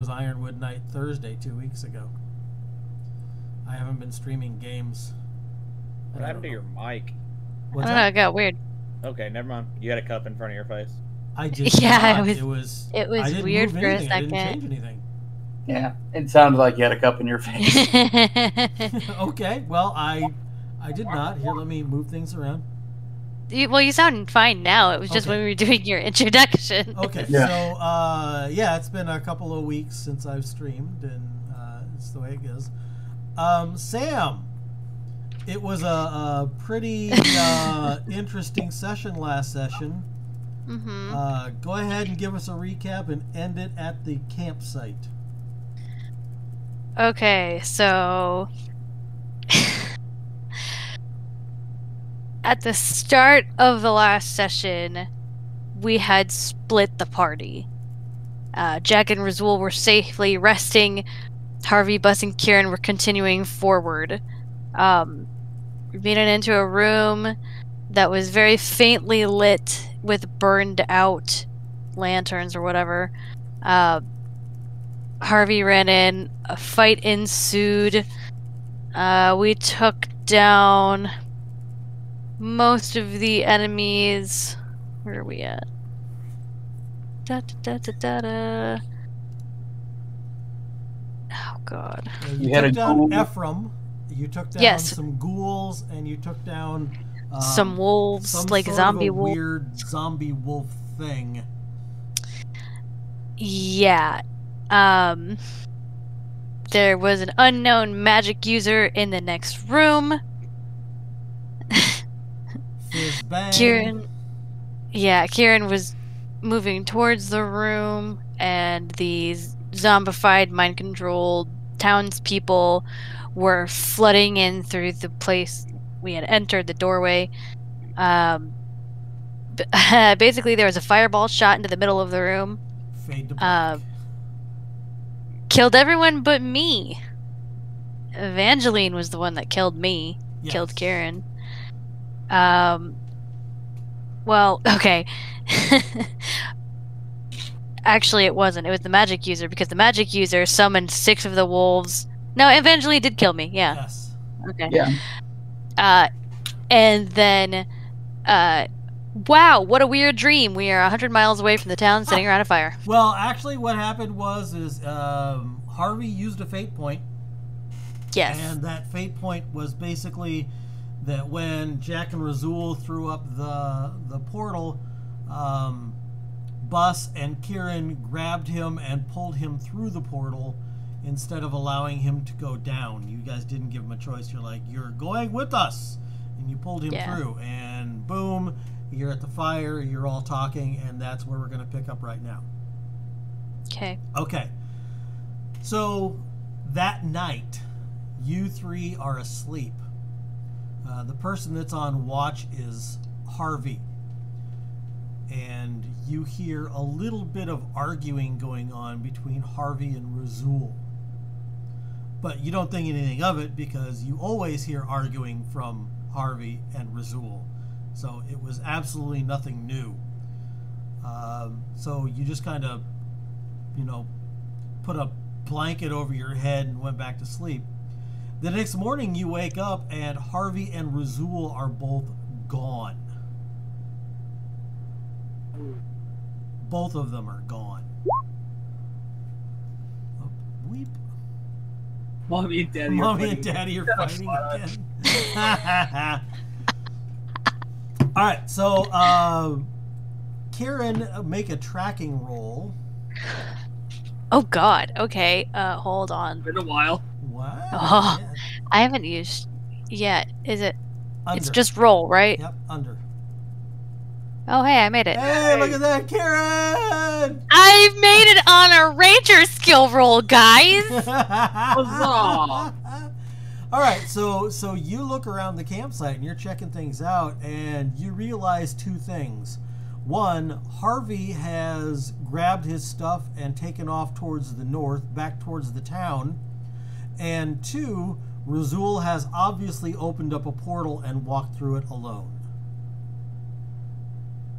was Ironwood Night Thursday 2 weeks ago. I haven't been streaming games. What happened to your mic? What's I don't know, it got weird. Okay, never mind. You had a cup in front of your face. I did Yeah, not. it was I didn't weird move for a anything. I didn't second. change anything. Yeah, it sounded like you had a cup in your face. Okay, well, I did not. Here, let me move things around. Well, you sound fine now. It was just Okay. when we were doing your introduction. Okay, Yeah. so, yeah, it's been a couple of weeks since I've streamed, and it's the way it goes. Sam, it was a pretty interesting session last session. Mm-hmm. Go ahead and give us a recap and end it at the campsite. Okay, so at the start of the last session, we had split the party. Jack and Razul were safely resting. Harvey, Bus, and Kieran were continuing forward. We made it into a room that was very faintly lit with burned out lanterns or whatever. Harvey ran in, a fight ensued. We took down most of the enemies. Where are we at? Da, da, da, da, da. Oh god. You had took a down ghoul. Ephraim. You took down Yes. some ghouls, and you took down Some wolves, some like sort zombie of a wolves. weird zombie wolf thing. Yeah. There was an unknown magic user in the next room. Fizz bang. Kieran was moving towards the room, and these zombified, mind-controlled townspeople were flooding in through the place we had entered, the doorway. Basically, there was a fireball shot into the middle of the room. Fade to black. Killed everyone but me. Evangeline was the one that killed me. Yes. Killed Kieran. Well, okay. Actually, it wasn't. It was the magic user, because the magic user summoned 6 of the wolves. No, Evangeline did kill me. Yeah. Yes. Okay. Yeah. And then, wow, what a weird dream. We are 100 miles away from the town, sitting around a fire. Well, actually, what happened was Harvey used a fate point, Yes. and that fate point was basically that when Jack and Razul threw up the portal, Bus and Kieran grabbed him and pulled him through the portal instead of allowing him to go down. You guys didn't give him a choice. You're like, you're going with us, and you pulled him Yeah. through, and boom, you're at the fire, you're all talking, and that's where we're going to pick up right now. Okay. Okay. So that night, you three are asleep. The person that's on watch is Harvey. And you hear a little bit of arguing going on between Harvey and Razul. But you don't think anything of it because you always hear arguing from Harvey and Razul. So it was absolutely nothing new. So you just kind of, put a blanket over your head and went back to sleep. The next morning you wake up and Harvey and Razul are both gone. Both of them are gone. Oh, weep. Mommy and Daddy Mommy and Daddy are fighting again. Alright, so Kieran, make a tracking roll. Oh god. Okay. Hold on. Been a while. Wow. Oh. Yeah. I haven't used yet. Is it? Under. It's just roll, right? Yep, under. Oh, hey, I made it. Hey, look at that, Kieran! I made it on a ranger skill roll, guys. Huzzah! All right, so you look around the campsite and you're checking things out, and you realize 2 things. One, Harvey has grabbed his stuff and taken off towards the north, back towards the town. And 2, Razul has obviously opened up a portal and walked through it alone.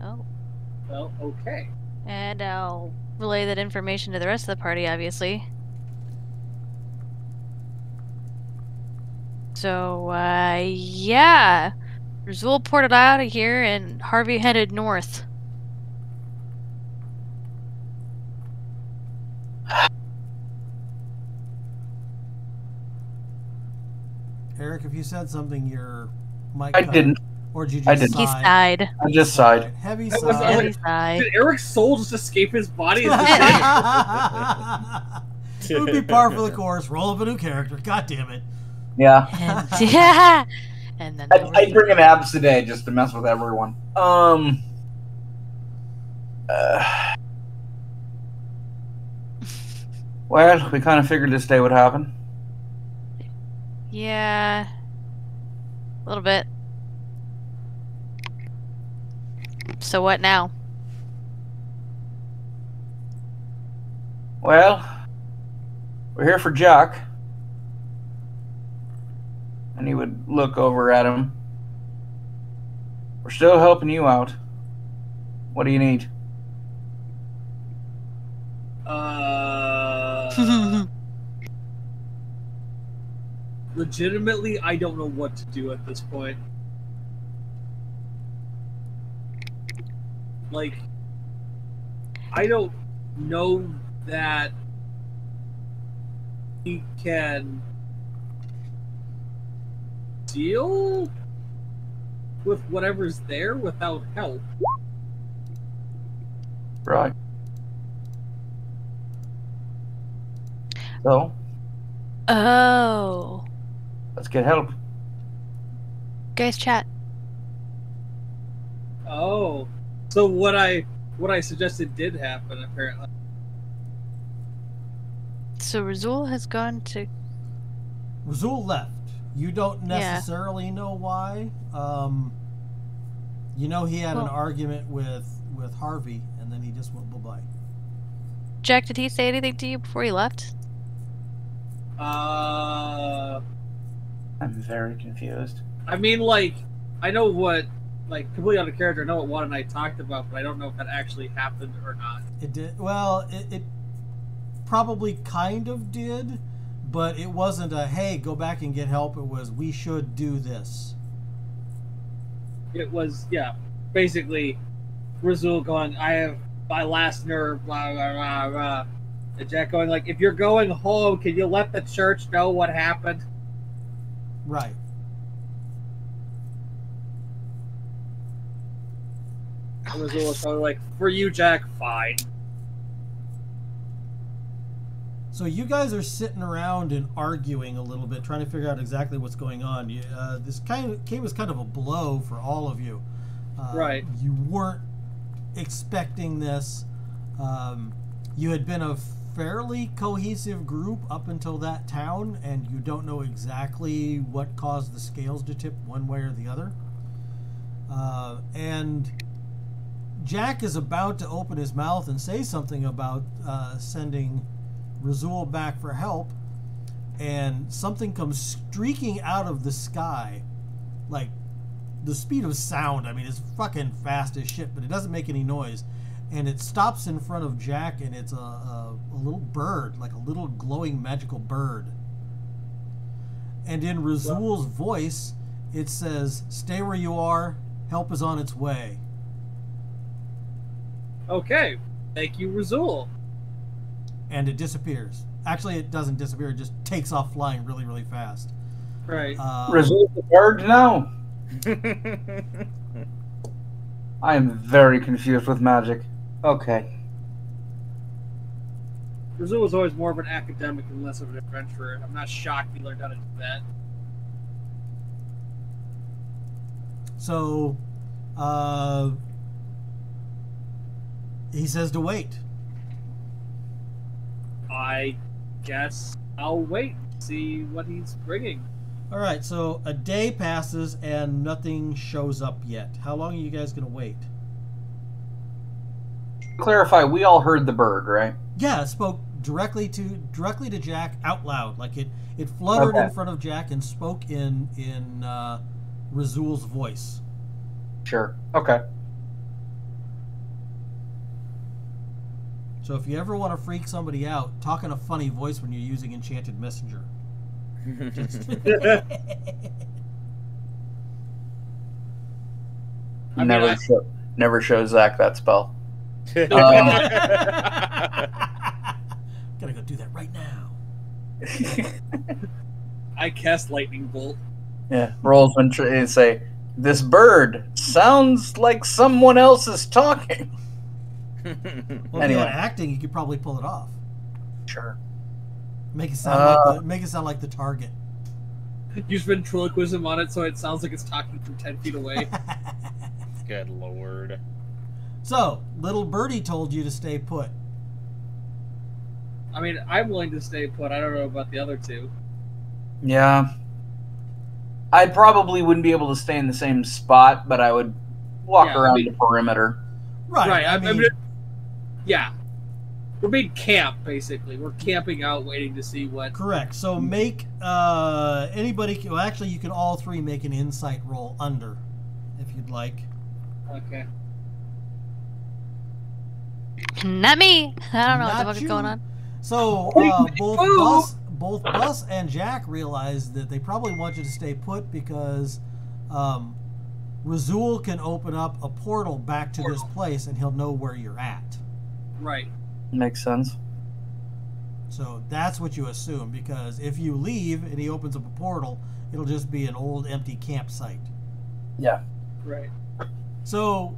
Oh. Well, okay. And I'll relay that information to the rest of the party, obviously. So, yeah. Rizul ported out of here and Harvey headed north. Eric, if you said something, your mic I cut. didn't. Or did you I just didn't. He sigh? sighed. I just sighed. Heavy That was- sigh. Heavy sigh. Did Eric's soul just escape his body? Is this It would be par for the course. Roll up a new character. God damn it. Yeah. And, yeah. And then there I was- bring an abs today just to mess with everyone. Well, we kind of figured this day would happen. Yeah. A little bit. So what now? Well, we're here for Jack. And he would look over at him. We're still helping you out. What do you need? Legitimately, I don't know what to do at this point. Like, I don't know that he can deal with whatever's there without help. Right. So, Oh. let's get help. Guys, chat. Oh, so what I suggested did happen apparently. So Rizul has gone to... Rizul left. You don't Yeah. necessarily know why. You know he had an Well- argument with Harvey, and then he just went bye-bye. Jack, did he say anything to you before he left? Uh, I'm very confused. I mean, like, I know what, like, completely out of character. I know what Juan and I talked about, but I don't know if that actually happened or not. It did. Well, it probably kind of did, but it wasn't a, hey, go back and get help. It was, we should do this. It was, yeah, basically, Rizul going, I have my last nerve, blah, blah, blah, blah. And Jack going, like, if you're going home, can you let the church know what happened? Right. And Rizul was probably like, for you, Jack, fine. So you guys are sitting around and arguing a little bit, trying to figure out exactly what's going on. This came as kind of a blow for all of you. Right. You weren't expecting this. You had been a fairly cohesive group up until that town, and you don't know exactly what caused the scales to tip one way or the other. And Jack is about to open his mouth and say something about sending Rizul back for help, and something comes streaking out of the sky, like the speed of sound. I mean, it's fucking fast as shit, but it doesn't make any noise. And it stops in front of Jack, and it's a little bird, like a little glowing magical bird. And in Rizul's voice, it says, "Stay where you are. Help is on its way." Okay, thank you, Rizul. And it disappears. Actually, it doesn't disappear. It just takes off flying really, really fast. Right. Result the bird now? I am very confused with magic. Okay. Rizul was always more of an academic and less of an adventurer. I'm not shocked he learned how to do that. So, he says to wait. I guess I'll wait, see what he's bringing. All right, so a day passes and nothing shows up yet. How long are you guys going to wait? Clarify, we all heard the bird, right? Yeah, it spoke directly to Jack out loud. Like it fluttered Okay. in front of Jack and spoke in Rizul's voice. Sure. Okay. So if you ever want to freak somebody out, talk in a funny voice when you're using Enchanted Messenger. Never show Zach that spell. Gotta go do that right now. I cast lightning bolt. Yeah, rolls and say, "This bird sounds like someone else is talking." Well, if you Anyway. had acting, you could probably pull it off. Sure. Make it sound like the target. Use ventriloquism on it so it sounds like it's talking from 10 feet away. Good lord. So, little birdie told you to stay put. I mean, I'm willing to stay put. I don't know about the other two. Yeah. I probably wouldn't be able to stay in the same spot, but I would walk around the perimeter. Right. I mean, yeah. We're being camp, basically. We're camping out, waiting to see what... Correct. So make anybody... Well, actually, you can all three make an insight roll under, if you'd like. Okay. Not me. I don't know what Not the fuck is you. going on. So both Bus and Jack realize that they probably want you to stay put because Razul can open up a portal back to this place and he'll know where you're at. Right. Makes sense. So that's what you assume, because if you leave and he opens up a portal, it'll just be an old empty campsite. Yeah. Right. So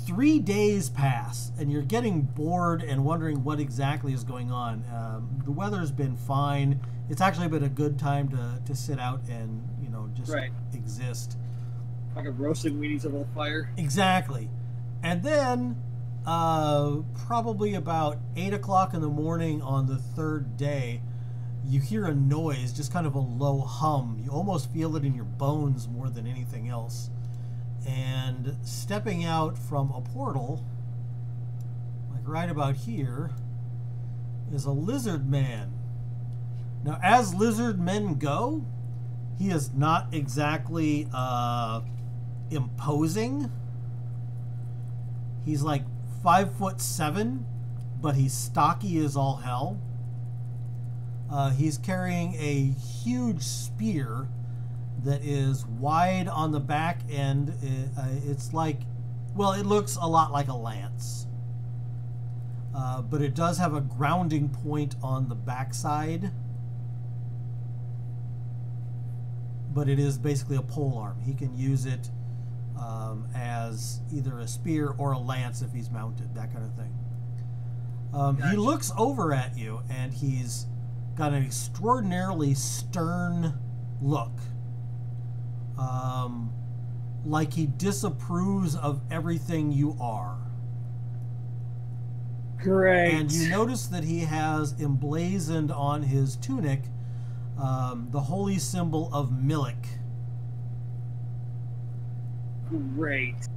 3 days pass and you're getting bored and wondering what exactly is going on. The weather's been fine. It's actually been a good time to sit out and, just exist. Like a roasting weenies of a fire. Exactly. And then probably about 8 o'clock in the morning on the third day, you hear a noise, just kind of a low hum. You almost feel it in your bones more than anything else. And stepping out from a portal, like right about here, is a lizard man. Now, as lizard men go, he is not exactly imposing. He's like 5'7", but he's stocky as all hell. He's carrying a huge spear that is wide on the back end. It's like, well, it looks a lot like a lance. But it does have a grounding point on the backside. But it is basically a pole arm. He can use it as either a spear or a lance if he's mounted, that kind of thing. Gotcha. He looks over at you and he's got an extraordinarily stern look. Like he disapproves of everything you are. Great. And you notice that he has emblazoned on his tunic the holy symbol of Milik. Great.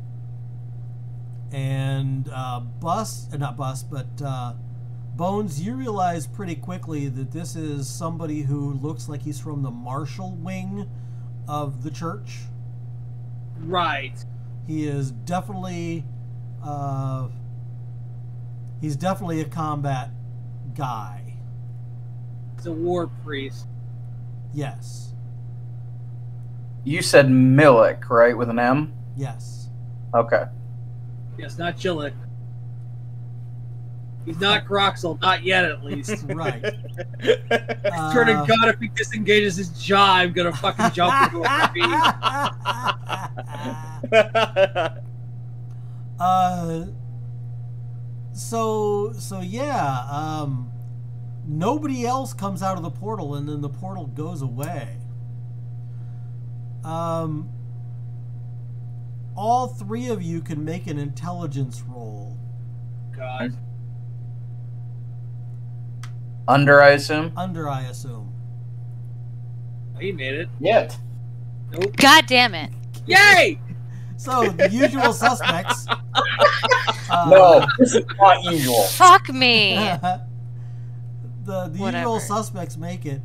And Bones, you realize pretty quickly that this is somebody who looks like he's from the martial wing of the church. Right. He is definitely a combat guy. He's a war priest. Yes. You said Milik, right, with an M? Yes. Okay. Yes, not Chillick. He's not Groxel, not yet at least. Right. Swear to God, if he disengages his jaw, I'm gonna fucking jump into a ravine. So yeah, nobody else comes out of the portal, and then the portal goes away. All three of you can make an intelligence roll. God. Under, I assume? Under, I assume. He made it. Yet. Nope. God damn it. Yay! So the usual suspects. No, this is not usual. Fuck me. the Whatever. usual suspects make it.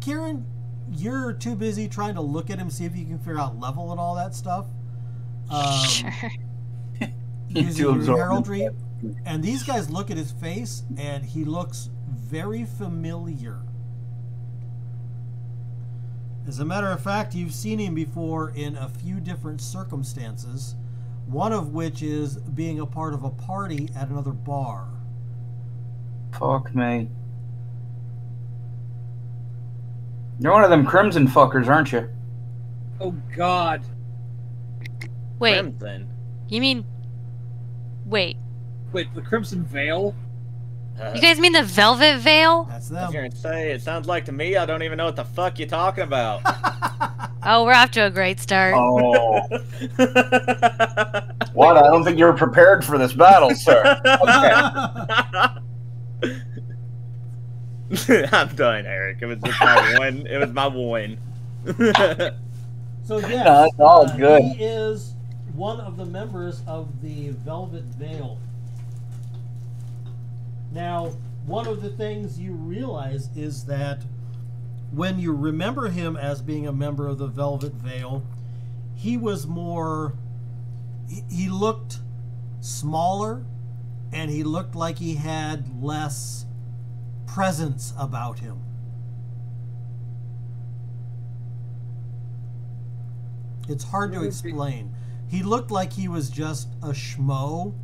Kieran, you're too busy trying to look at him, see if you can figure out level and all that stuff. Sure. Using Too your absorbed. heraldry. And these guys look at his face, and he looks very familiar. As a matter of fact, you've seen him before in a few different circumstances, one of which is being a part of a party at another bar. Fuck me. You're one of them crimson fuckers, aren't you? Oh God. Wait, Crimson. you mean... Wait, Wait, the Crimson Veil? you guys mean the Velvet Veil? That's I was them. gonna say, it sounds like to me, I don't even know what the fuck you're talking about. Oh, we're off to a great start. Oh. What? I don't think you were prepared for this battle, sir. I'm done, Eric. It was just my one. It was my one. So yes, No, it's all good. he is one of the members of the Velvet Veil. Now, one of the things you realize is that when you remember him as being a member of the Velvet Veil, he was more... He looked smaller, and he looked like he had less presence about him. It's hard to explain. He looked like he was just a schmo,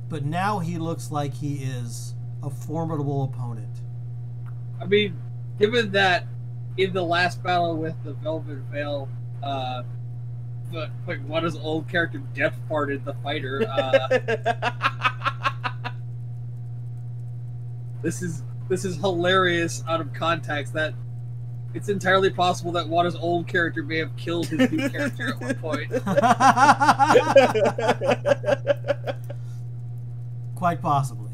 but now he looks like he is a formidable opponent. I mean, given that in the last battle with the Velvet Veil, like what his old character death parted the fighter. This is hilarious out of context. That it's entirely possible that Wada's old character may have killed his new character at one point. Quite possibly.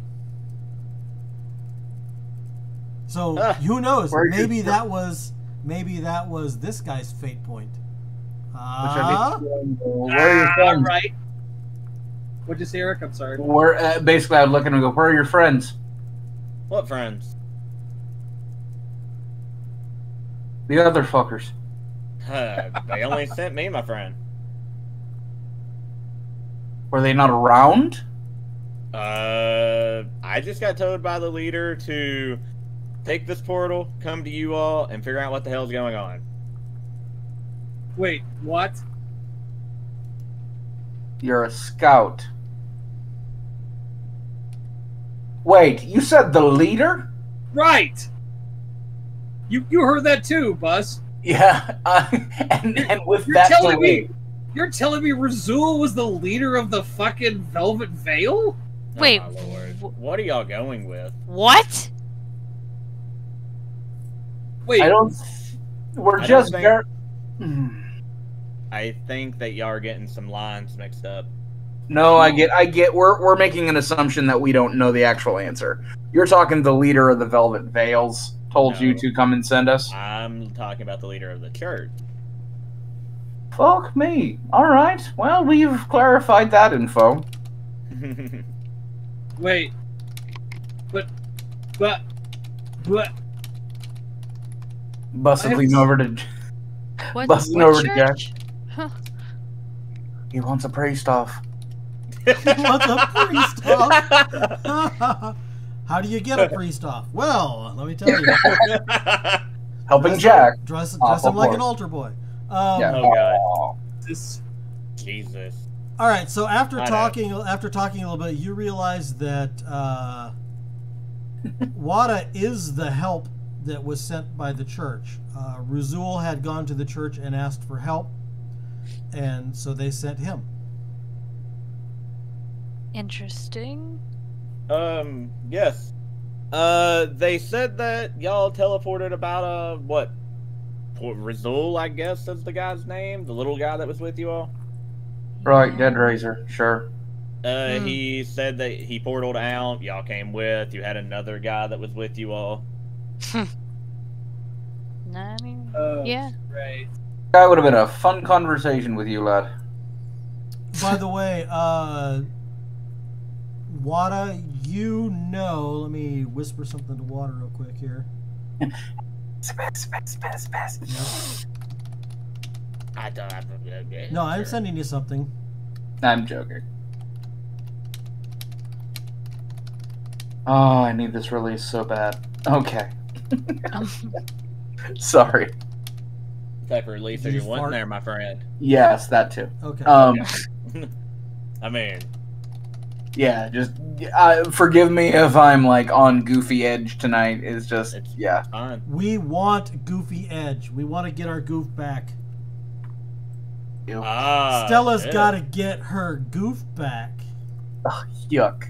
So who knows? Maybe that was this guy's fate point. Where are your friends? Right. What'd you say, Eric? I'm sorry. Where basically, I'd look at him and go, "Where are your friends?" What friends? The other fuckers. They only sent me, my friend. Were they not around? I just got told by the leader to take this portal, come to you all, and figure out what the hell's going on. Wait, what? You're a scout. Wait, you said the leader? Right. You heard that too, Buzz. Yeah, and with You're that telling delay, me you're telling me Razul was the leader of the fucking Velvet Veil? Wait, Oh, my lord. What are y'all going with? What? Wait, I don't. We're I just don't very. I think that y'all are getting some lines mixed up. No, I get. We're making an assumption that we don't know the actual answer. You're talking the leader of the Velvet Veils told you No. to come and send us. I'm talking about the leader of the church. Fuck me. All right. Well, we've clarified that info. wait. But Busting over to. What? Busting what over to Jack. church? Huh. He wants a priest off. What's a priest off? How do you get a priest off? Well, let me tell you. Helping Jack. Dress Off him of like work. an altar boy. Yeah. Oh, God. Aw. this Jesus. All right. So after I know. talking a little bit, you realize that Wada is the help that was sent by the church. Razul had gone to the church and asked for help, and so they sent him. Interesting. Yes. They said that y'all teleported about, what? Razul, I guess is the guy's name? The little guy that was with you all? Right, Dead Razor. Sure. He said that he portaled out, y'all came with, you had another guy that was with you all. I mean, oh, yeah. right. That would have been a fun conversation with you, lad. By the way, Wada, you know, let me whisper something to Wada real quick here. I don't have No, I'm sending you something. I'm joking. Oh, I need this release so bad. Okay. Um, Sorry. Type of release Did are you you wanting fart? there, my friend? Yes, that too. Okay. I mean, Yeah, just forgive me if I'm like on goofy edge tonight. It's just it's yeah. fine. We want Goofy Edge. We want to get our goof back. Stella's yeah. got to get her goof back. Ugh, yuck.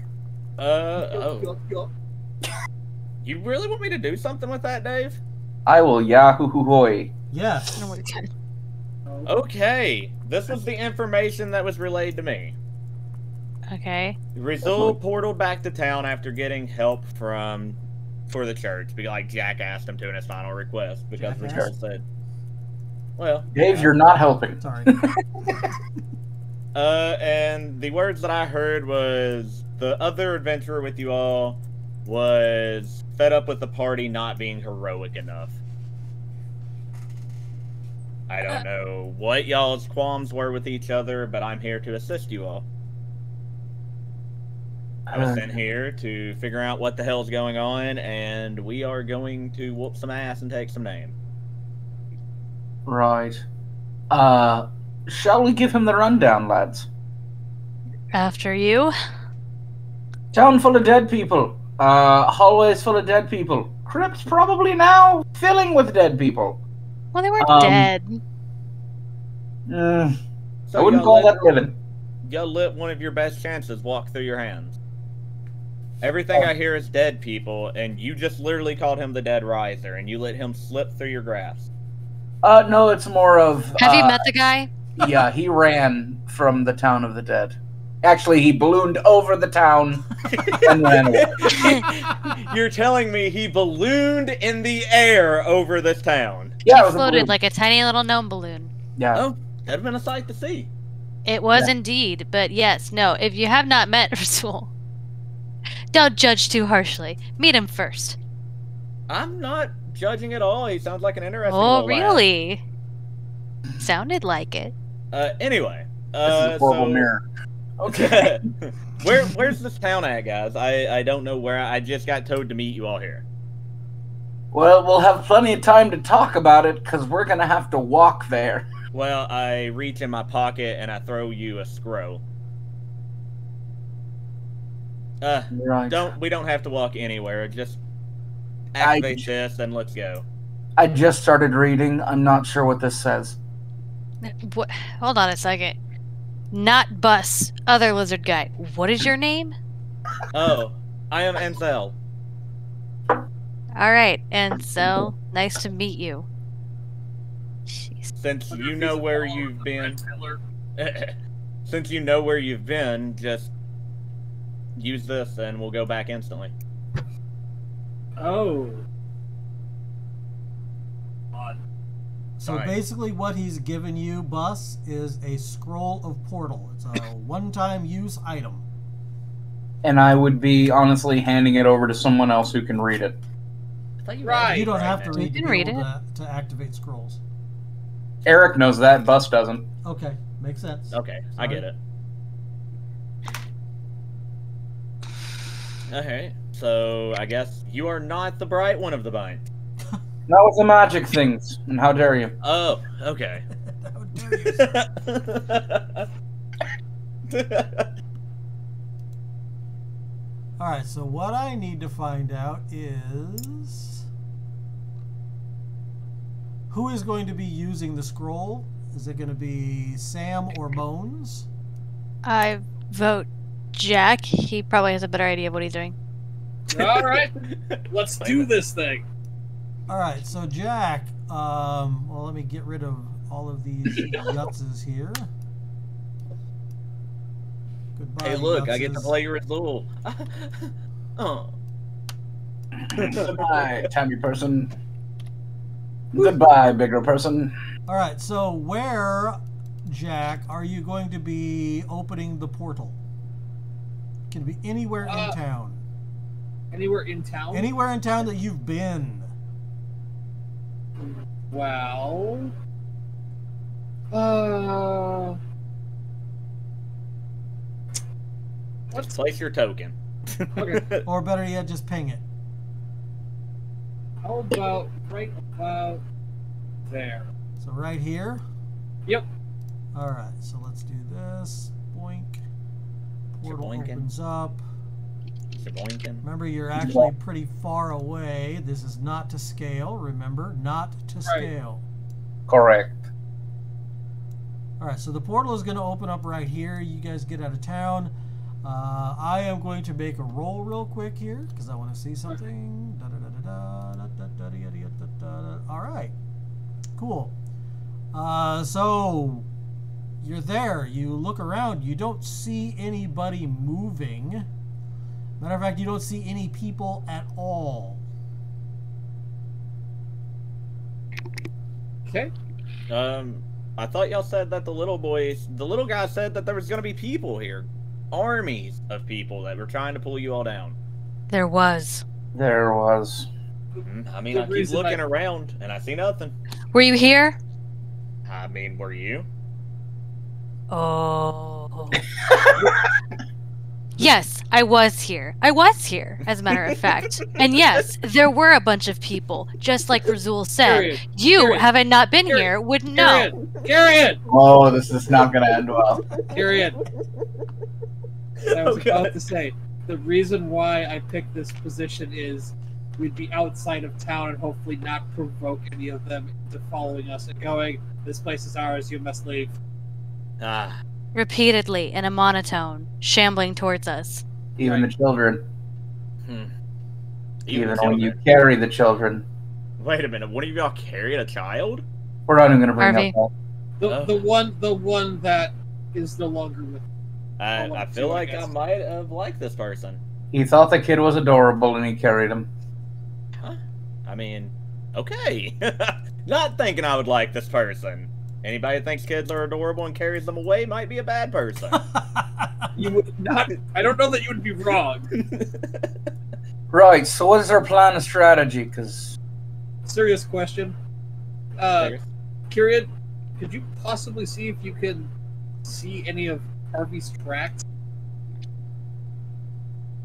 You really want me to do something with that, Dave? I will yahoo hoy. Yes. no, we can't. Okay, this was the information that was relayed to me. Okay. Rizul portaled back to town after getting help for the church, because like Jack asked him to in his final request, because Jack Rizul asked? said, "Well, Dave, you're not helping. Sorry. And the words that I heard was the other adventurer with you all was fed up with the party not being heroic enough. I don't know what y'all's qualms were with each other, but I'm here to assist you all. I was sent here to figure out what the hell's going on, and we are going to whoop some ass and take some name. Right. Shall we give him the rundown, lads? After you. Town full of dead people. Hallways full of dead people. Crypts probably now filling with dead people. Well, they weren't Um, dead. I So wouldn't call that living. y'all let one of your best chances walk through your hands. Everything I hear is dead people, and you just literally called him the Dead Riser, and you let him slip through your grasp. No, it's more of. Have you met the guy? Yeah, he ran from the town of the dead. Actually, he ballooned over the town and ran away. You're telling me he ballooned in the air over this town? Yeah, it He was a floated balloon. like a tiny little gnome balloon. Yeah. Oh, that'd been a sight to see. It was Yeah. indeed, but yes, no, if you have not met Rasul, don't judge too harshly. Meet him first. I'm not judging at all. He sounds like an interesting Oh, little lad. really? Sounded like it. Anyway. This is a horrible so- mirror. Okay. Where's this town at, guys? I don't know where. I just got told to meet you all here. Well, we'll have plenty of time to talk about it because we're gonna have to walk there. Well, I reach in my pocket and I throw you a scroll. Right. We don't have to walk anywhere. Just activate this and let's go. I just started reading. I'm not sure what this says. What? Hold on a second. Not Bus, other lizard guy. What is your name? Oh, I am Ansel. Alright, and so, nice to meet you. Jeez. Since you know where you've been, since you know where you've been, just use this and we'll go back instantly. Oh. So Fine. basically what he's given you, Bus, is a scroll of portal. It's a one-time use item. And I would be honestly handing it over to someone else who can read it. Right. You don't have to You read to can be read able to activate scrolls. Eric knows that. Bus doesn't. Okay, makes sense. Okay, I get it. Alright, so I guess you are not the bright one of the bunch. Not with the magic things. And how dare you? Oh, okay. How dare you. All right, so what I need to find out is who is going to be using the scroll. Is it going to be Sam or Bones? I vote Jack. He probably has a better idea of what he's doing. All right. Let's do this thing. All right, so Jack, well, let me get rid of all of these yutzes here. Goodbye, Hey, look, I get to yutzes. play Rizul. Oh. Goodbye, tiny person. Goodbye, bigger person. All right, so where, Jack, are you going to be opening the portal? Can it be anywhere in town? Anywhere in town? Anywhere in town that you've been. Well. Let's Place your token. Okay. Or better yet, just ping it. How about right about there? So right here. Yep. All right. So let's do this. Boink. Portal Shaboinkin. opens up. Shaboinkin. Remember, you're actually pretty far away. This is not to scale. Remember, not to scale. Correct. All right, so the portal is going to open up right here. You guys get out of town. I am going to make a roll real quick here because I want to see something. All right, cool. So you're there. You look around. You don't see anybody moving. Matter of fact, you don't see any people at all. Okay. I thought y'all said that the little guy said that there was gonna be people here, armies of people that were trying to pull you all down. There was. There was. I mean, The I keep reason looking I- around and I see nothing. Were you here? I mean, were you? Oh. Yes, I was here. I was here, as a matter of fact. And yes, there were a bunch of people, just like Razul said. Period. You, Period. having not been Period. here, wouldn't know. Period. Oh, this is not going to end well. Period. I was Oh, God. about to say, the reason why I picked this position is we'd be outside of town and hopefully not provoke any of them into following us and going, this place is ours, you must leave. Ah, Repeatedly, in a monotone, shambling towards us. Even the children. Even the when you children. carry the children. Wait a minute, one of y'all carried a child? We're not even going to bring Harvey. up The one that is no longer with I feel too, I like I guess. might have liked this person. that. He thought the kid was adorable and he carried him. Huh? I mean, okay. Not thinking I would like this person. Anybody that thinks kids are adorable and carries them away might be a bad person. you would not. I don't know that you would be wrong. Right, so what is our plan and strategy? Because Serious question. Kieran, could you possibly see if you can see any of Harvey's tracks?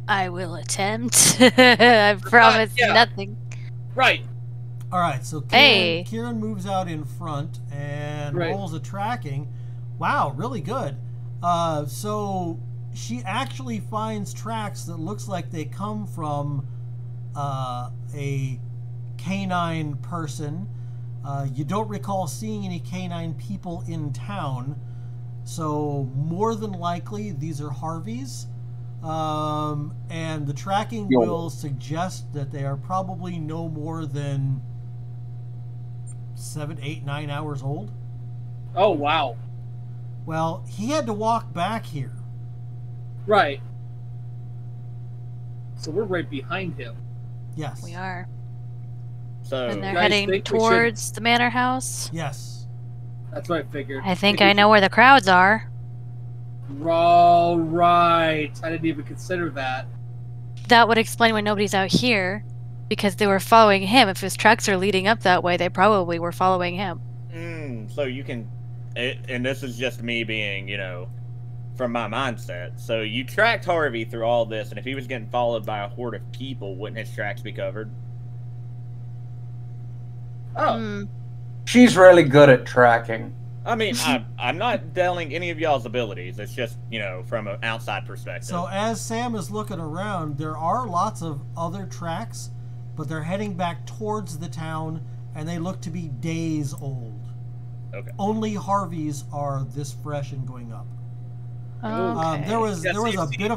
I will attempt. I promise yeah. nothing. Right. All right, so Hey. Kieran moves out in front and Right. rolls a tracking. Wow, really good. So she actually finds tracks that looks like they come from a canine person. You don't recall seeing any canine people in town, so more than likely these are Harveys. And the tracking Yo. will suggest that they are probably no more than 7, 8, 9 hours old. Oh wow. Well, he had to walk back here. Right. So we're right behind him. Yes. We are. So, And they're guys heading think we should- towards the manor house. Yes. That's what I figured. I think I know where the crowds are. All right. I didn't even consider that. That would explain why nobody's out here. Because they were following him. If his tracks are leading up that way, they probably were following him. so you can, and this is just me being, from my mindset. So you tracked Harvey through all this, and if he was getting followed by a horde of people, wouldn't his tracks be covered? Oh. Hmm. she's really good at tracking. I mean, I'm not doubting any of y'all's abilities. It's just, from an outside perspective. So as Sam is looking around, there are lots of other tracks, but they're heading back towards the town, and they look to be days old. Okay. Only Harveys are this fresh and going up. Okay. There was Yeah, there was so a you see- bit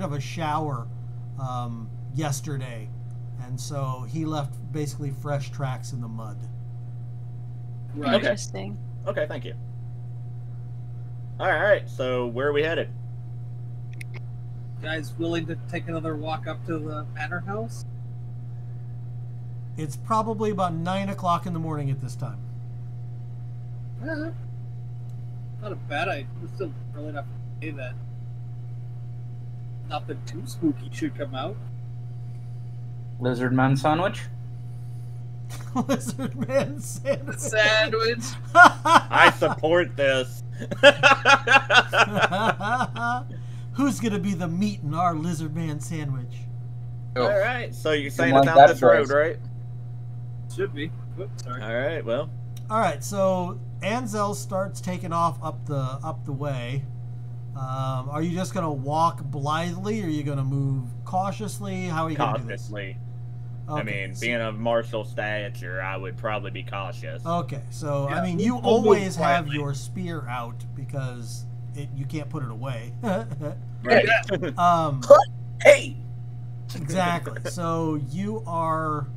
of a shower yesterday, and so he left basically fresh tracks in the mud. Right. Okay. Interesting. Okay, thank you. All right, so where are we headed? Guys willing to take another walk up to the manor house? It's probably about 9 o'clock in the morning at this time. Not a bad idea. It's still early enough to say that. Nothing too spooky should come out. Lizard man sandwich? Lizard man sandwich. Sandwich. I support this. Who's gonna be the meat in our lizard man sandwich? Oh, All right. So you're saying like it's out that this road, choice. right? Should be. Oops, sorry. All right. Well, All right, so Anzel starts taking off up the way. Are you just gonna walk blithely, or are you gonna move cautiously? How are you gonna do this? cautiously. Okay, I mean, so- being of martial stature, I would probably be cautious. Okay, so I Yeah, mean, we you will move always have quietly. your spear out because you can't put it away. Right. Hey! Exactly. So you are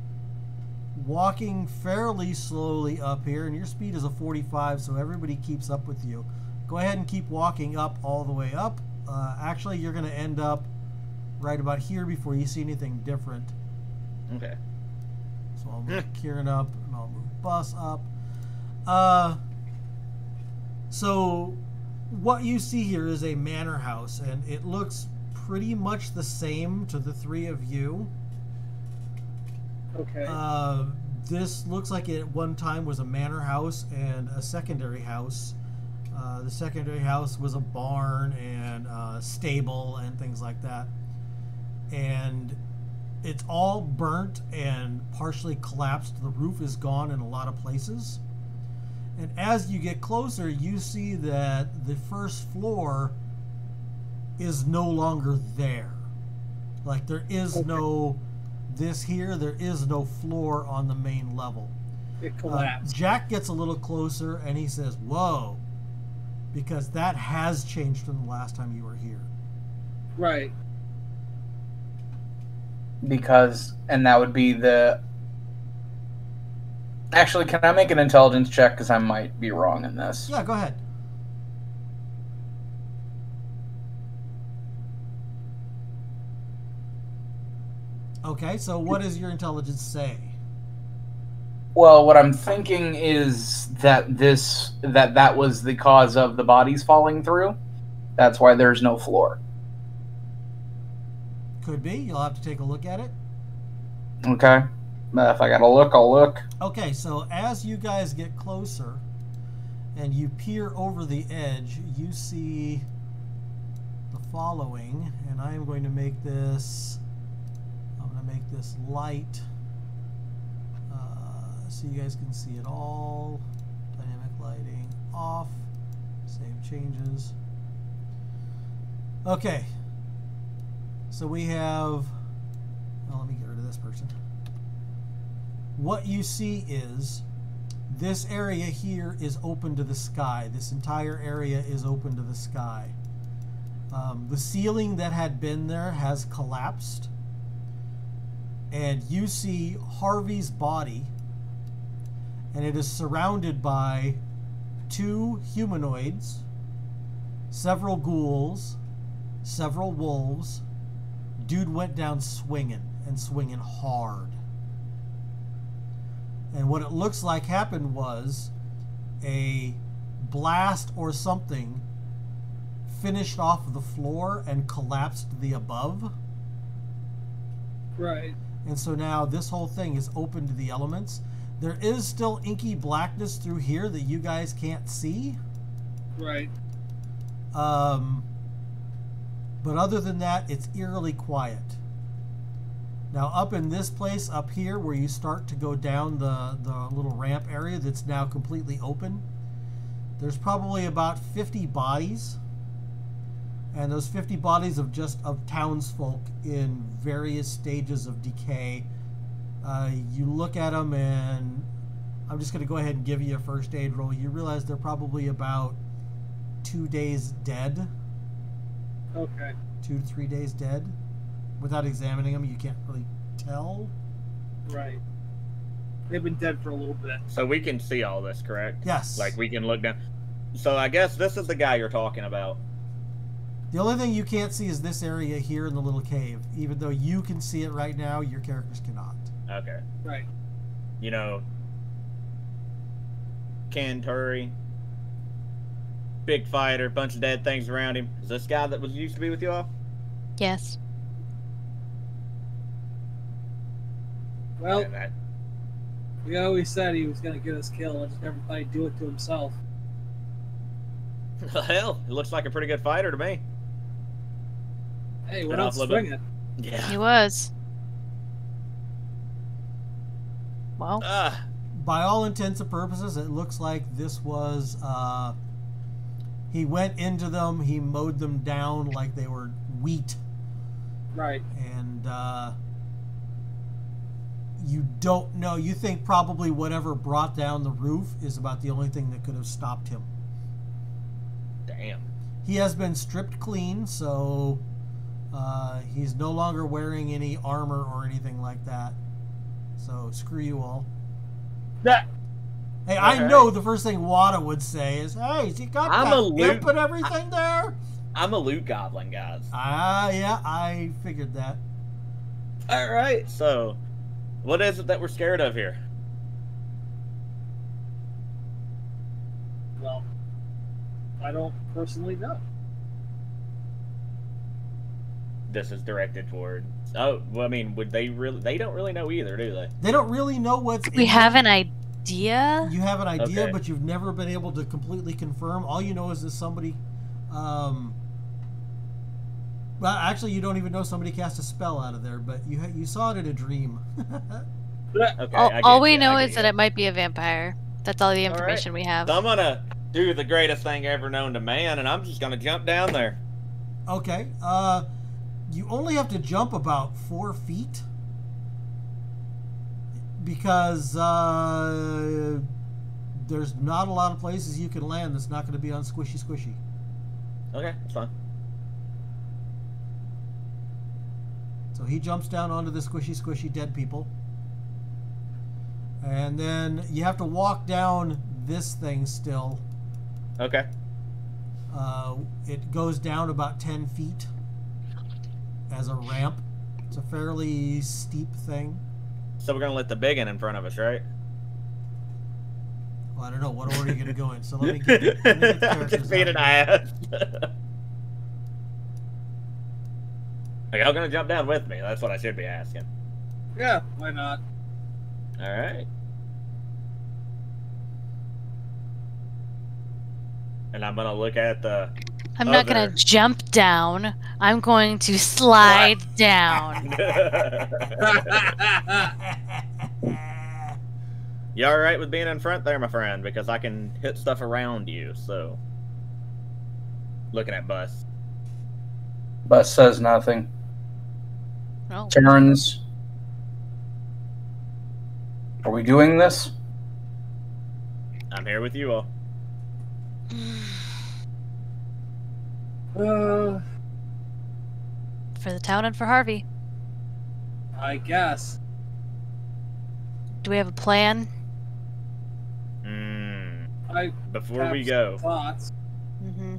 walking fairly slowly up here, and your speed is a 45, so everybody keeps up with you. Go ahead and keep walking up all the way up. Actually, you're going to end up right about here before you see anything different. Okay. So I'll move Kieran up, and I'll move Bus up. So what you see here is a manor house, and it looks pretty much the same to the three of you. Okay. This looks like it at one time was a manor house and a secondary house. The secondary house was a barn and a stable and things like that. And it's all burnt and partially collapsed. The roof is gone in a lot of places. And as you get closer, you see that the first floor is no longer there. Like there is no this here, there is no floor on the main level. It collapsed. Jack gets a little closer and he says, "Whoa," because that has changed from the last time you were here. Right. Because, and that would be the... Actually, can I make an intelligence check? Because I might be wrong in this. Yeah, go ahead. Okay, so what does your intelligence say? Well, what I'm thinking is that that was the cause of the bodies falling through. That's why there's no floor. Could be. You'll have to take a look at it. Okay. If I gotta look, I'll look. Okay, so as you guys get closer and you peer over the edge, you see the following, and I am going to make this, light so you guys can see it all. Dynamic lighting off. Save changes. Okay. So we have, oh, let me get rid of this person. What you see is this area here is open to the sky. This entire area is open to the sky. The ceiling that had been there has collapsed. And you see Harvey's body, and it is surrounded by 2 humanoids, several ghouls, several wolves. Dude went down swinging, and swinging hard. And what it looks like happened was a blast or something finished off the floor and collapsed the above. Right. And so now this whole thing is open to the elements. There is still inky blackness through here that you guys can't see. Right. But other than that, it's eerily quiet. Now up in this place up here where you start to go down the little ramp area that's now completely open, there's probably about 50 bodies. And those 50 bodies of townsfolk in various stages of decay. You look at them, and I'm just going to go ahead and give you a first aid roll. You realize they're probably about 2 days dead. Okay. 2 to 3 days dead. Without examining them, you can't really tell. Right. They've been dead for a little bit. So we can see all this, correct? Yes. Like we can look down. So I guess this is the guy you're talking about. The only thing you can't see is this area here in the little cave. Even though you can see it right now, your characters cannot. Okay. Right. You know, Ken Turi, big fighter, bunch of dead things around him. Is this guy that was used to be with you all? Yes. Well, Man, that- he always said he was going to get us killed. I just never thought he'd do it to himself. Hell, he looks like a pretty good fighter to me. Hey, Been what off else a little bit. swinging? Yeah. He was. Well, By all intents and purposes, it looks like this was. He went into them. He mowed them down like they were wheat, Right. and you don't know. You think probably whatever brought down the roof is about the only thing that could have stopped him. Damn. He has been stripped clean, so he's no longer wearing any armor or anything like that. So screw you all. That. Hey, I Alright. know the first thing Wada would say is, "Hey, has he got I'm that a loot- imp and everything there?" I'm a loot goblin, guys. Yeah, I figured that. All right. So, what is it that we're scared of here? Well, I don't personally know. This is directed toward. Oh, well, I mean, would they really? They don't really know either, do they? They don't really know what's we in have them. an idea. You have an idea, Okay. but you've never been able to completely confirm. All you know is that somebody, well, actually, you don't even know somebody cast a spell out of there, but you saw it in a dream. Okay. All we know is that it might be a vampire. That's all the All right. information we have. So I'm gonna do the greatest thing ever known to man, and I'm just gonna jump down there. Okay. You only have to jump about 4 feet because there's not a lot of places you can land that's not going to be on squishy. Okay, that's fine. So he jumps down onto the squishy dead people. And then you have to walk down this thing still. Okay. It goes down about 10 feet as a ramp. It's a fairly steep thing. So we're gonna let the big one in front of us, right? Well, I don't know. What order are you going to go in? So let me get the I'm characters just being an out here. ass. Like, I'm gonna jump down with me. That's what I should be asking. Yeah, why not? All right. And I'm gonna look at the. I'm not gonna other- jump down. I'm going to slide down. You all right with being in front there, my friend? Because I can hit stuff around you. So, looking at Bus. Bus says nothing. Oh. Terrans, are we doing this? I'm here with you all. Uh, For the town and for Harvey. I guess. Do we have a plan? I Before have we some go, thoughts. Mm-hmm.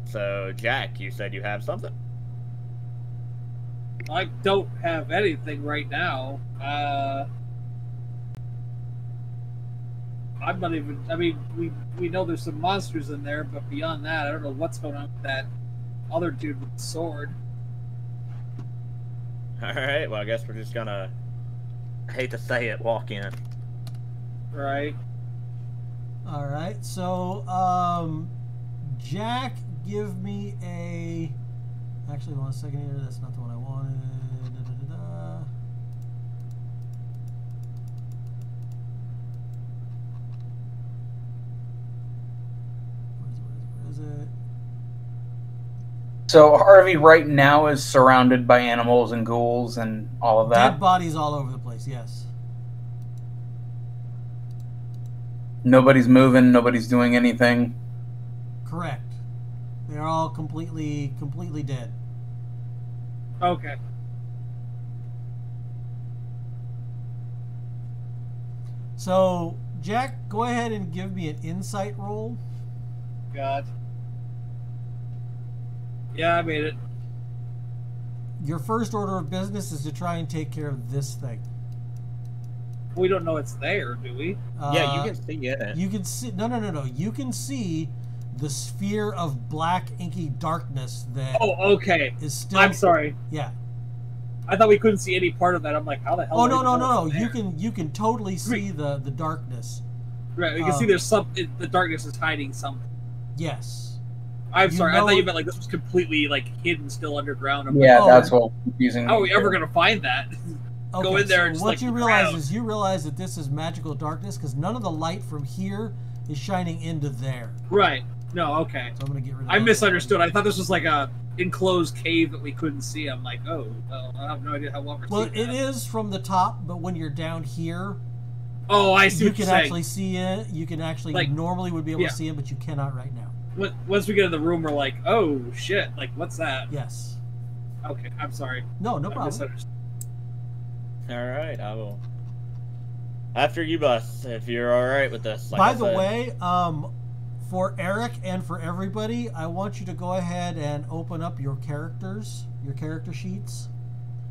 so Jack, you said you have something. I don't have anything right now. I'm not even. I mean, we know there's some monsters in there, but beyond that, I don't know what's going on with that other dude with the sword. All right. Well, I guess we're just gonna. I hate to say it. Walk in. Right. All right. So, Jack, give me a. Actually, 1 second here. That's not the one I wanted. Da-da-da-da. Where is it? So Harvey right now is surrounded by animals and ghouls and all of that. Dead bodies all over the place. Yes. Nobody's moving. Nobody's doing anything. Correct. They're all completely dead. Okay. So, Jack, go ahead and give me an insight roll. God. Yeah, I made it. Your first order of business is to try and take care of this thing. We don't know it's there, do we? Yeah, you can see it. You can see. No. You can see the sphere of black, inky darkness that Oh, okay. is still. I'm sorry. Yeah. I thought we couldn't see any part of that. I'm like, how the hell? Oh do I no. even know it's You there? can totally see the darkness. Right. You can see there's some. The darkness is hiding something. Yes. I'm You sorry. I know- thought you meant like this was completely like hidden, still underground. I'm Yeah, Oh. that's what was confusing. like, how are me, we ever too. gonna find that? Go in there and just, what like, you look realize around. is you realize that this is magical darkness because none of the light from here is shining into there. Right. No. Okay. So I'm gonna get rid of I that misunderstood. down. I thought this was like a enclosed cave that we couldn't see. I'm like, oh, well, I have no idea how long we're Well, seeing it that. is from the top, but when you're down here, Oh, I see you what you're can saying. actually see it. You can actually Like, normally would be able yeah. to see it, but you cannot right now. Once we get in the room, we're like, oh shit! Like, what's that? Yes. Okay, I'm sorry. No, no I problem. misunderstood. All right, I will. After you, Bus, if you're all right with this. Like By I the said. way, for Eric and for everybody, I want you to go ahead and open up your characters, your character sheets.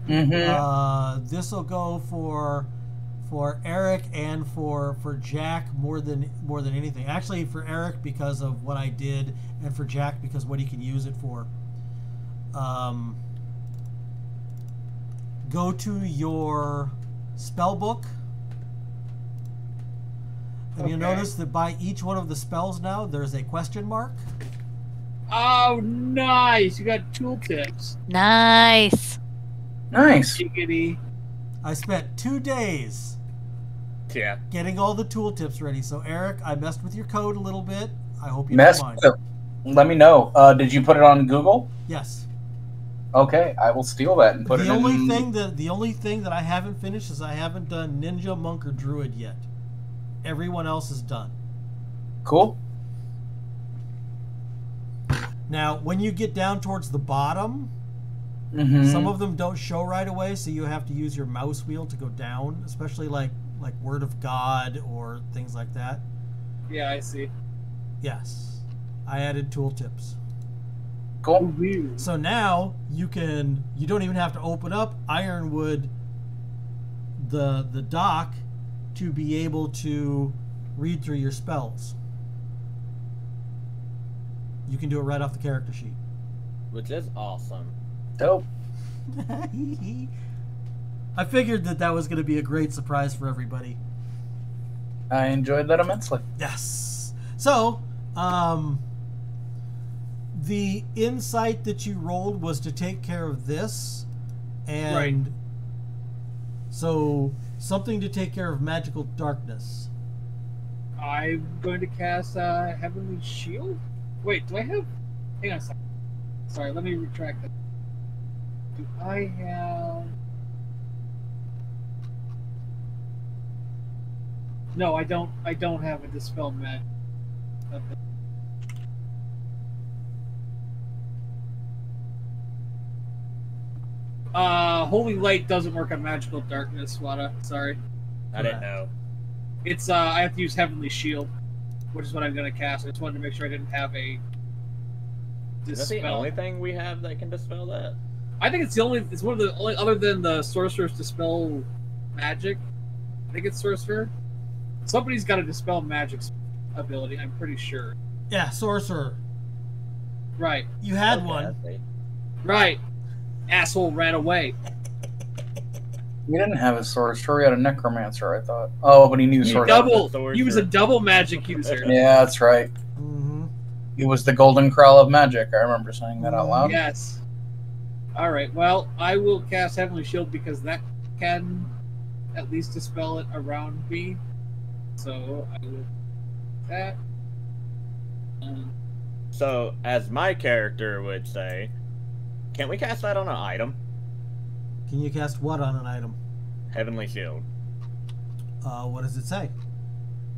Mm-hmm. This will go for Eric and for Jack more than anything. Actually, for Eric because of what I did, and for Jack because what he can use it for. Go to your spell book. And you'll Okay. notice that by each one of the spells now, there's a question mark. Oh, nice! You got tooltips. Nice. Nice. Giggity. I spent 2 days Yeah. getting all the tooltips ready. So, Eric, I messed with your code a little bit. I hope you Mess. don't mind. Let me know. Did you put it on Google? Yes. Okay, I will steal that and put The it only in. thing that I haven't finished is I haven't done Ninja, Monk, or Druid yet. Everyone else is done. Cool. Now, when you get down towards the bottom, Mm-hmm. some of them don't show right away, so you have to use your mouse wheel to go down, especially like Word of God or things like that. Yeah, I see. Yes. I added tooltips. Cool. So now you don't even have to open up Ironwood the doc to be able to read through your spells. You can do it right off the character sheet. Which is awesome. Dope. I figured that was going to be a great surprise for everybody. I enjoyed that immensely. Yes. So, the insight that you rolled was to take care of this, and Right. so something to take care of magical darkness. I'm going to cast Heavenly Shield. Wait, do I have? Hang on a second. Sorry, let me retract that. Do I have? No, I don't. I don't have a Dispel Magic. Holy Light doesn't work on Magical Darkness, Wada. Sorry. I didn't know. It's I have to use Heavenly Shield, which is what I'm gonna cast. I just wanted to make sure I didn't have a Is that the Dispel. only thing we have that can dispel that? I think it's the only. It's one of the only other than the Sorcerer's Dispel Magic. I think it's Sorcerer. Somebody's got a Dispel Magic ability. I'm pretty sure. Yeah, sorcerer. Right. You had Okay, one. I see. Right. Asshole ran away. We didn't have a sorcerer. We had a necromancer, I thought. Oh, but he knew You sorcerer. Double. He was a double magic user. Yeah, that's right. Mm-hmm. He was the golden crow of magic. I remember saying that out loud. Yes. All right. Well, I will cast Heavenly Shield because that can at least dispel it around me. So I will do that. So, as my character would say, can't we cast that on an item? Can you cast what on an item? Heavenly Shield. What does it say?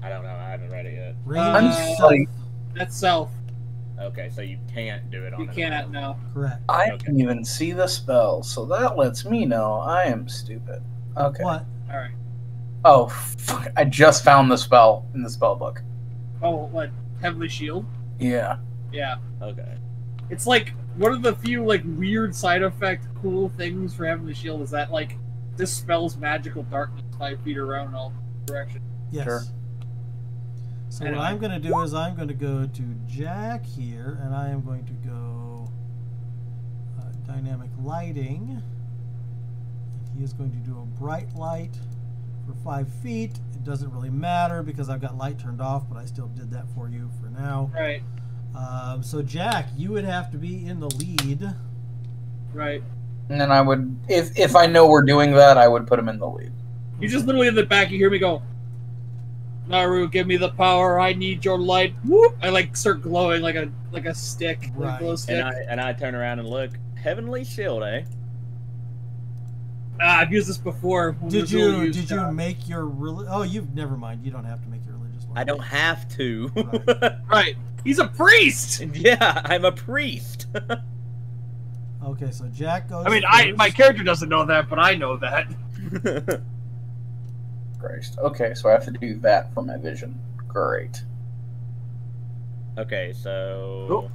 I don't know. I haven't read it yet. Range Uh, self. That's self. Okay, so you can't do it on You an cannot item. know. Correct. I Okay. didn't even see the spell, so that lets me know I am stupid. Okay. What? All right. Oh, fuck. I just found the spell in the spell book. Oh, what? Heavenly Shield? Yeah. Yeah. Okay. It's like one of the few like weird side effect cool things for Heavenly Shield is that like dispels magical darkness 5 feet around in all directions. Yes. Sure. So Anyway. what I'm going to do is I'm going to go to Jack here, and I am going to go dynamic lighting. He is going to do a bright light for 5 feet. It doesn't really matter because I've got light turned off, but I still did that for you for now. Right. So Jack, you would have to be in the lead. Right. And then I would, if I know we're doing that, I would put him in the lead. You just literally in the back, you hear me go, Naru, give me the power. I need your light. Whoop! I like start glowing like a stick, like Right. a glow stick. And I turn around and look. Heavenly shield, eh? I've used this before. when Did Razul you used, make your you've never mind. You don't have to make your religious one. I don't have to. Right. Right. He's a priest. Yeah, I'm a priest. Okay, so Jack goes. I mean, first. my character doesn't know that, but I know that. Christ. Okay, so I have to do that for my vision. Great. Okay, so Cool.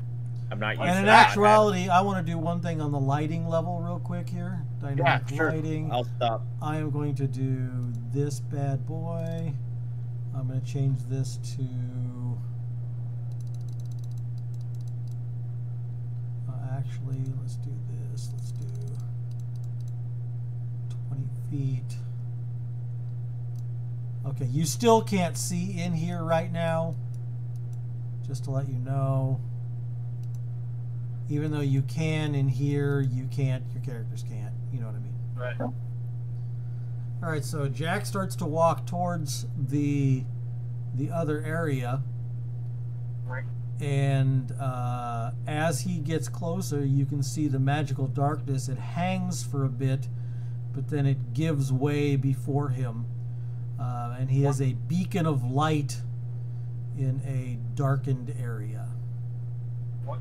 I'm not used And to in that. actuality, I want to do one thing on the lighting level real quick here. Dynamic Yeah, sure. lighting. I'll stop. I am going to do this bad boy. I'm going to change this to. Actually, let's do this. Let's do 20 feet. Okay, you still can't see in here right now. Just to let you know. Even though you can in here, you can't. Your characters can't. You know what I mean? Right. All right, so Jack starts to walk towards the other area, Right. and as he gets closer, you can see the magical darkness. It hangs for a bit, but then it gives way before him, and he has a beacon of light in a darkened area. What?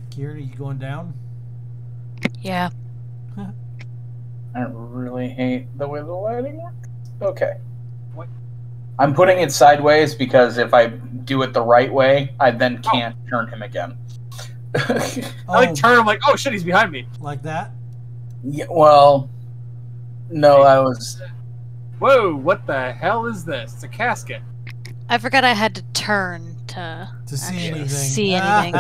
Kieran, are you going down? Yeah. I really hate the way the lighting works. Okay. What? I'm putting it sideways because if I do it the right way, I then can't turn him again. I like turn. I'm like, oh shit, he's behind me. Like that? Yeah, well, no, I was. Whoa! What the hell is this? It's a casket. I forgot I had to turn to To see actually anything. see anything.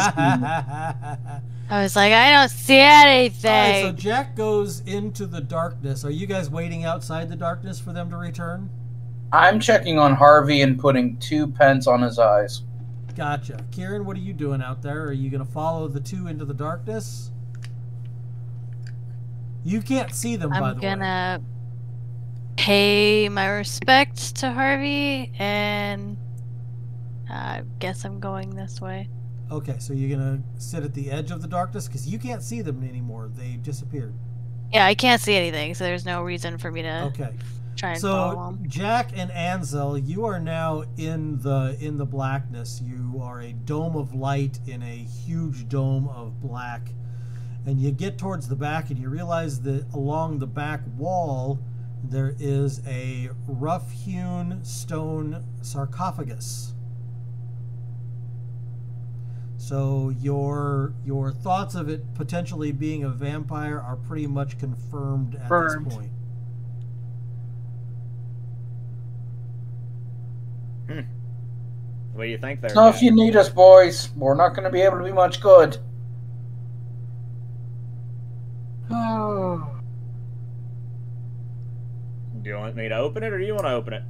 All I was like, I don't see anything. right, so Jack goes into the darkness. Are you guys waiting outside the darkness for them to return? I'm checking on Harvey and putting 2 pence on his eyes. Gotcha. Kieran, what are you doing out there? Are you going to follow the two into the darkness? You can't see them, by I'm the way. gonna pay my respect to Harvey, and I guess I'm going this way. Okay, so you're going to sit at the edge of the darkness? Because you can't see them anymore. They disappeared. Yeah, I can't see anything, so there's no reason for me to Okay. try and follow So him. Jack and Ansel, you are now in the blackness. You are a dome of light in a huge dome of black, and you get towards the back, and you realize that along the back wall there is a rough-hewn stone sarcophagus. So your thoughts of it potentially being a vampire are pretty much confirmed at Confirmed. this point. What do you think there? So if you need us, boys, we're not going to be able to be much good. Oh. Do you want me to open it, or do you want to open it?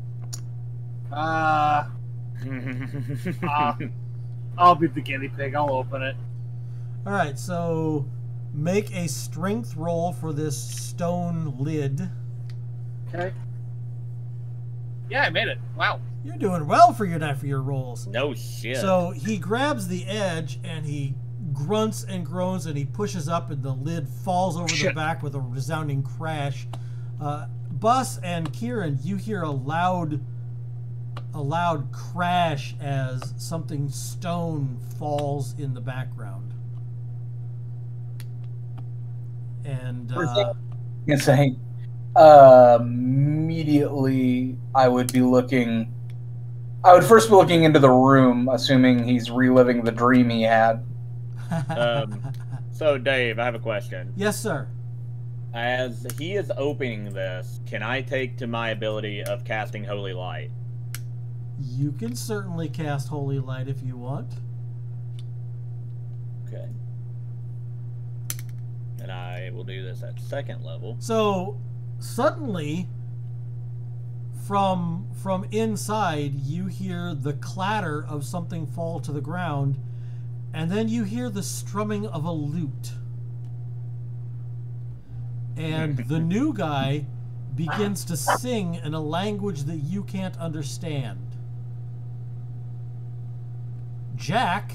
I'll be the guinea pig. I'll open it. All right, so make a strength roll for this stone lid. Okay. Yeah, I made it. Wow. You're doing well for your rolls. No shit. So he grabs the edge and he grunts and groans and he pushes up and the lid falls over the Shit. back with a resounding crash. Bus and Kieran, you hear a loud crash as something stone falls in the background. And You say, immediately I would first be looking into the room, assuming he's reliving the dream he had. So Dave, I have a question. Yes, sir. As he is opening this, can I take to my ability of casting Holy Light? You can certainly cast Holy Light if you want. Okay. And I will do this at second level. So suddenly, from inside, you hear the clatter of something fall to the ground, and then you hear the strumming of a lute. And the new guy begins to sing in a language that you can't understand. Jack,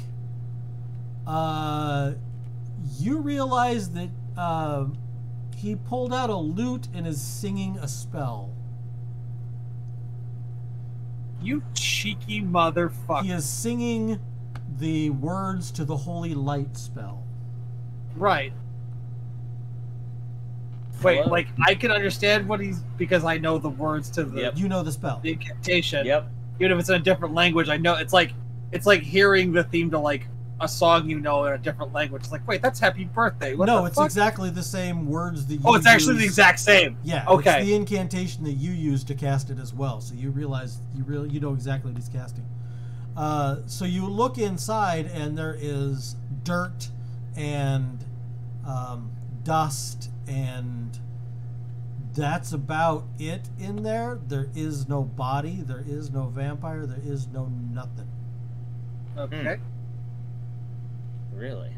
you realize that he pulled out a lute and is singing a spell. You cheeky motherfucker. He is singing the words to the Holy Light spell. Right. Wait, Hello? like I can understand what he's because I know the words to the, Yep. You know the spell. the incantation. Yep. Even if it's in a different language, I know it's like hearing the theme to like a song you know in a different language. It's like, wait, that's Happy Birthday. What No, the it's fuck? exactly the same words that you Oh, it's actually the use- exact same. Yeah, Okay. it's the incantation that you use to cast it as well. So you realize you know exactly what he's casting. So you look inside, and there is dirt and dust, and that's about it in there. There is no body. There is no vampire. There is no nothing. Okay. Really?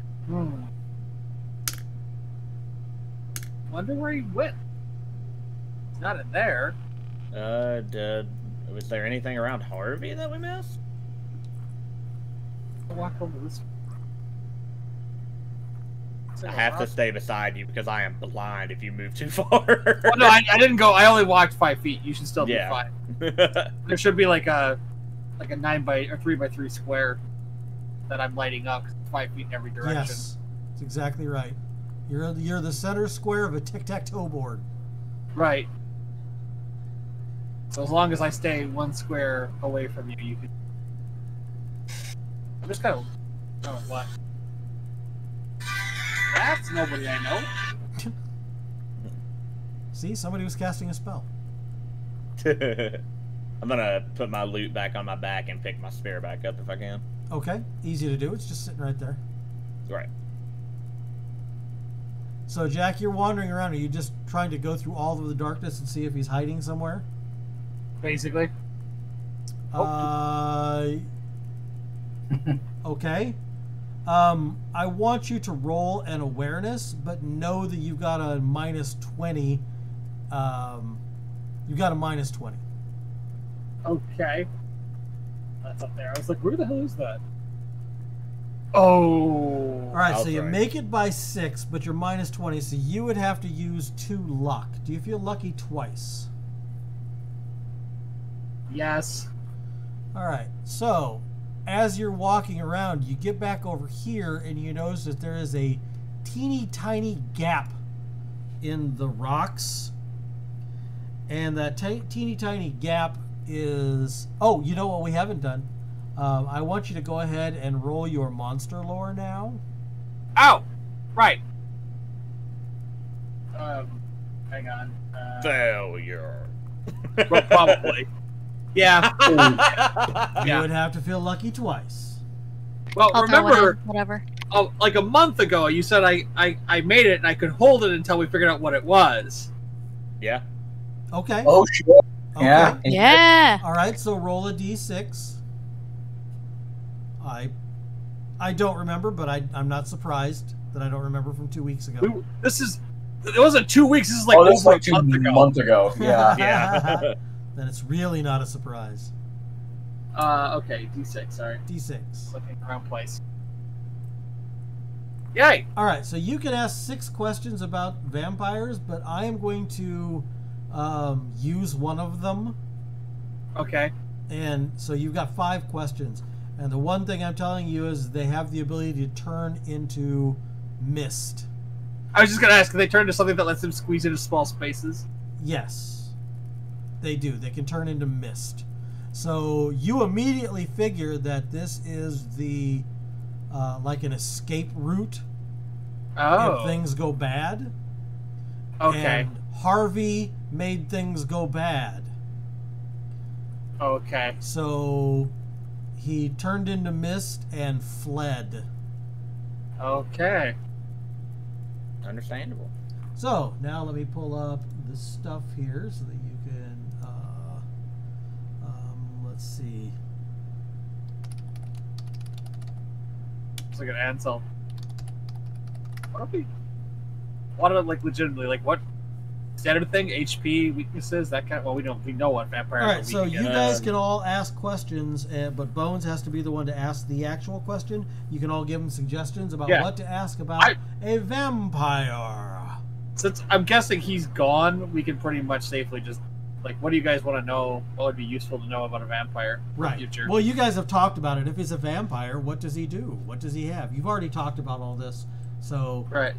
Wonder where he went. It's not in there. Was there anything around Harvey that we missed? I'll walk over this. I have to stay beside you because I am blind if you move too far. Oh, no, I didn't go. I only walked 5 feet. You should still Yeah. be fine. There should be like a 3 by 3 square that I'm lighting up 5 feet in every direction. Yes, that's exactly right. You're the center square of a tic-tac-toe board. Right. So as long as I stay 1 square away from you, you can. I'm just kind of. Oh, what? That's nobody I know. See, somebody was casting a spell. I'm gonna put my loot back on my back and pick my spear back up if I can. Okay, easy to do. It's just sitting right there. Right. So, Jack, you're wandering around. Are you just trying to go through all of the darkness and see if he's hiding somewhere? Basically. Okay. I want you to roll an awareness, but know that you've got a minus 20. You got a minus 20. Okay. That's up there. I was like, where the hell is that? Oh. All right, so you Outright. make it by 6, but you're minus 20, so you would have to use 2 luck. Do you feel lucky twice? Yes. All right, so as you're walking around, you get back over here and you notice that there is a teeny tiny gap in the rocks. And that teeny tiny gap is... Oh, you know what we haven't done? I want you to go ahead and roll your monster lore now. Oh! Right. Hang on. Failure. Well, probably. Yeah. You Yeah. would have to feel lucky twice. Well, I'll throw it remember, in, whatever. like a month ago, you said I made it and I could hold it until we figured out what it was. Yeah. Okay. Oh, shit. Okay. Yeah. Yeah. All right, so roll a d6. I don't remember, but I'm not surprised that I don't remember from 2 weeks ago. It wasn't 2 weeks. This is like Oh, this is over like a month ago. months ago. Yeah. Yeah. Then it's really not a surprise. Okay, D6. Sorry, D6. looking around place. Yay! All right, so you can ask 6 questions about vampires, but I am going to use one of them. Okay. And so you've got 5 questions. And the one thing I'm telling you is they have the ability to turn into mist. I was just gonna ask, can they turn into something that lets them squeeze into small spaces? Yes, they do. They can turn into mist. So you immediately figure that this is the like an escape route Oh. if things go bad. Okay. And Harvey made things go bad. Okay. So he turned into mist and fled. Okay. Understandable. So now let me pull up the stuff here so that you can let's see. It's like an Ansel. What if we wanted like legitimately like what standard thing? HP weaknesses that kind. Well, we know what vampires. All right, are so weak you against. guys can all ask questions, but Bones has to be the one to ask the actual question. You can all give him suggestions about what to ask about a vampire. Since I'm guessing he's gone, we can pretty much safely just like, what do you guys want to know? What would be useful to know about a vampire in the future? Well, you guys have talked about it. If he's a vampire, what does he do? What does he have? You've already talked about all this, so Right.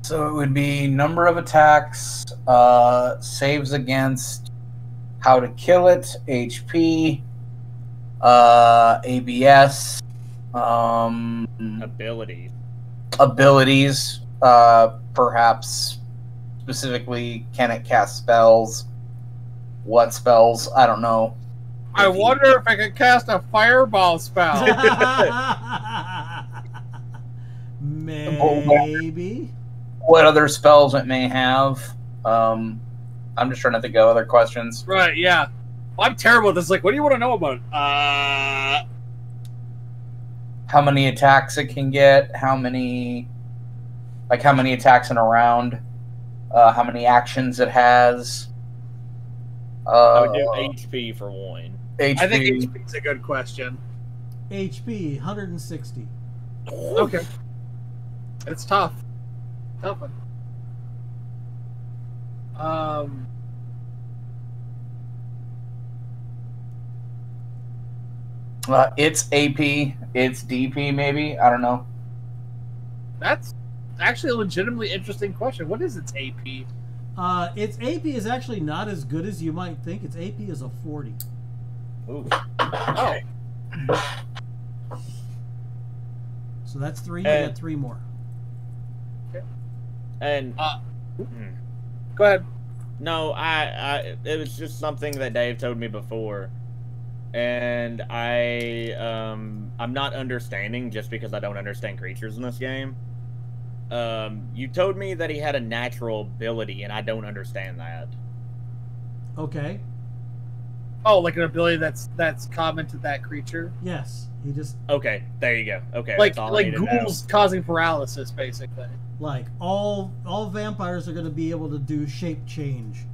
So it would be number of attacks, saves against, how to kill it, HP, ABS, abilities, perhaps specifically, can it cast spells? What spells? I don't know. I wonder if I could cast a fireball spell. maybe. What other spells it may have. I'm just trying to think of other questions. Right, yeah. Well, I'm terrible at this. Like, what do you want to know about it? How many attacks it can get? How many attacks in a round? How many actions it has? I would do HP for one. HP. I think HP's a good question. HP 160. Okay. It's tough. Tough one. It's AP. It's DP, maybe. I don't know. That's actually a legitimately interesting question. What is its AP? Its AP is actually not as good as you might think. Its AP is a 40. Ooh. Oh. So that's 3. You got 3 more. Okay. And Go ahead. no, it was just something that Dave told me before, and I'm not understanding just because I don't understand creatures in this game. You told me that he had a natural ability, and I don't understand that. Okay. Oh, like an ability that's common to that creature. Yes. He just Okay, there you go. Okay, Like that's all I need to know. ghouls causing paralysis, basically. like all vampires are going to be able to do shape change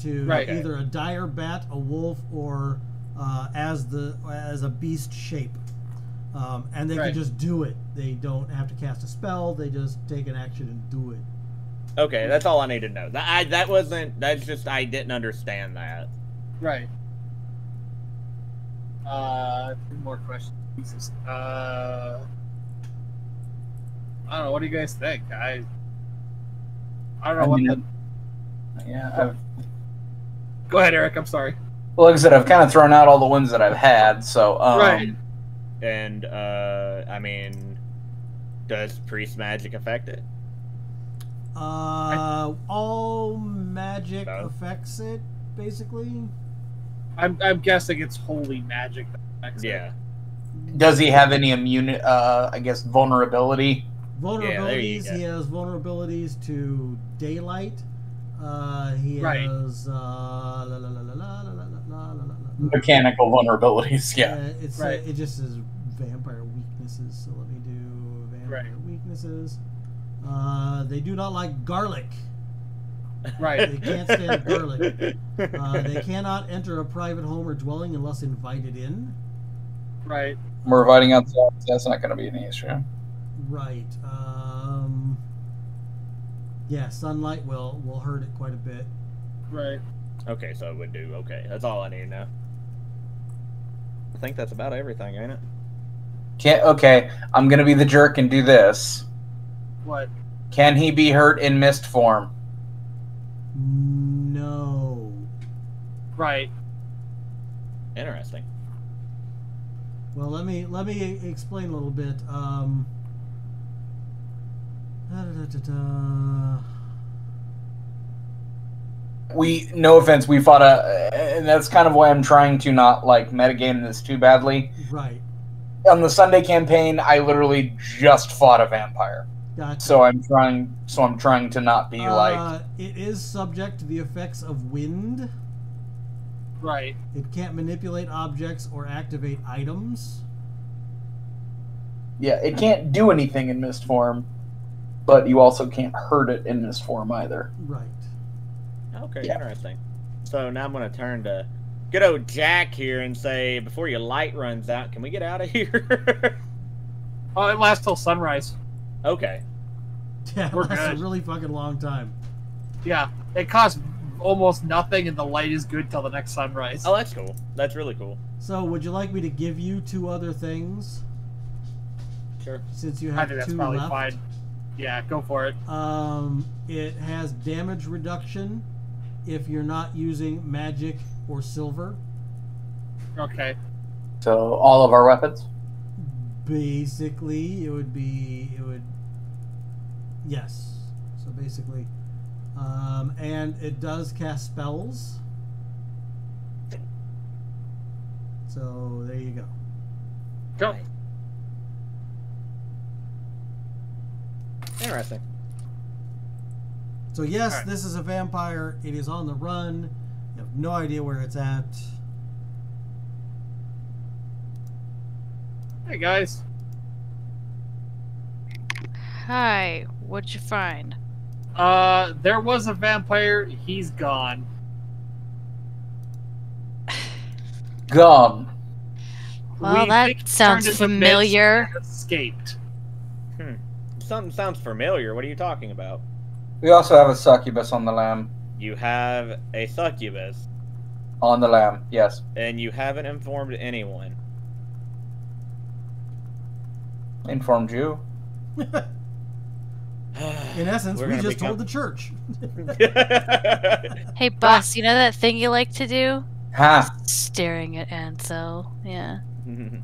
to either a dire bat, a wolf, or as a beast shape. And they can just do it. They don't have to cast a spell. They just take an action and do it. Okay, that's all I need to know. That's just I didn't understand that. Right. 3 more questions. Jesus. I don't know. What do you guys think? I don't know Go ahead, Eric. I'm sorry. Well, like I said, I've kind of thrown out all the ones that I've had, so Right. And I mean, does priest magic affect it? All magic No. affects it, basically. I'm guessing it's holy magic that affects it. Yeah. Does he have any I guess, vulnerability? Vulnerabilities. go. He has vulnerabilities to daylight. He has Mechanical vulnerabilities, yeah. It's it just says vampire weaknesses. So let me do vampire weaknesses. They do not like garlic. Right. They can't stand garlic. They cannot enter a private home or dwelling unless invited in. Right. We're inviting outside, so that's not going to be an issue. Right. Yeah, sunlight will hurt it quite a bit. Right. Okay, so it would do. Okay, that's all I need to know. I think that's about everything, ain't it? Okay, I'm going to be the jerk and do this. What? Can he be hurt in mist form? No. Right. Interesting. Well, let me explain a little bit. No offense, we fought and that's kind of why I'm trying to not like metagame this too badly. Right. On the Sunday campaign, I literally just fought a vampire. Gotcha. So I'm trying to not be like. It is subject to the effects of wind. Right. It can't manipulate objects or activate items. Yeah, it can't do anything in mist form, but you also can't hurt it in mist form either. Right. Okay, Yeah. interesting. So now I'm going to turn to good old Jack here and say, before your light runs out, can we get out of here? Oh, it lasts till sunrise. Okay. Yeah, We're that's a good. really fucking long time. Yeah, it costs almost nothing, and the light is good till the next sunrise. Oh, that's cool. That's really cool. So, would you like me to give you 2 other things? Sure. Since you I have think that's 2 probably left. fine. Yeah, go for it. It has damage reduction if you're not using magic or silver. Okay. So all of our weapons. Basically, it would. Yes. So basically, and it does cast spells. So there you go. Go. Nice. Interesting. So yes, Alright. this is a vampire. It is on the run. You have no idea where it's at. Hey, guys. Hi, what'd you find? There was a vampire. He's gone. Gone. Well, We that think he sounds turned into familiar. mist and escaped. Something sounds familiar. What are you talking about? We also have a succubus on the lamb. You have a succubus, On the lamb, yes. and you haven't informed anyone. Informed you. In essence, We're we gonna just become- told the church. Hey, boss, you know that thing you like to do? Ha! Staring at Ansel. Yeah. The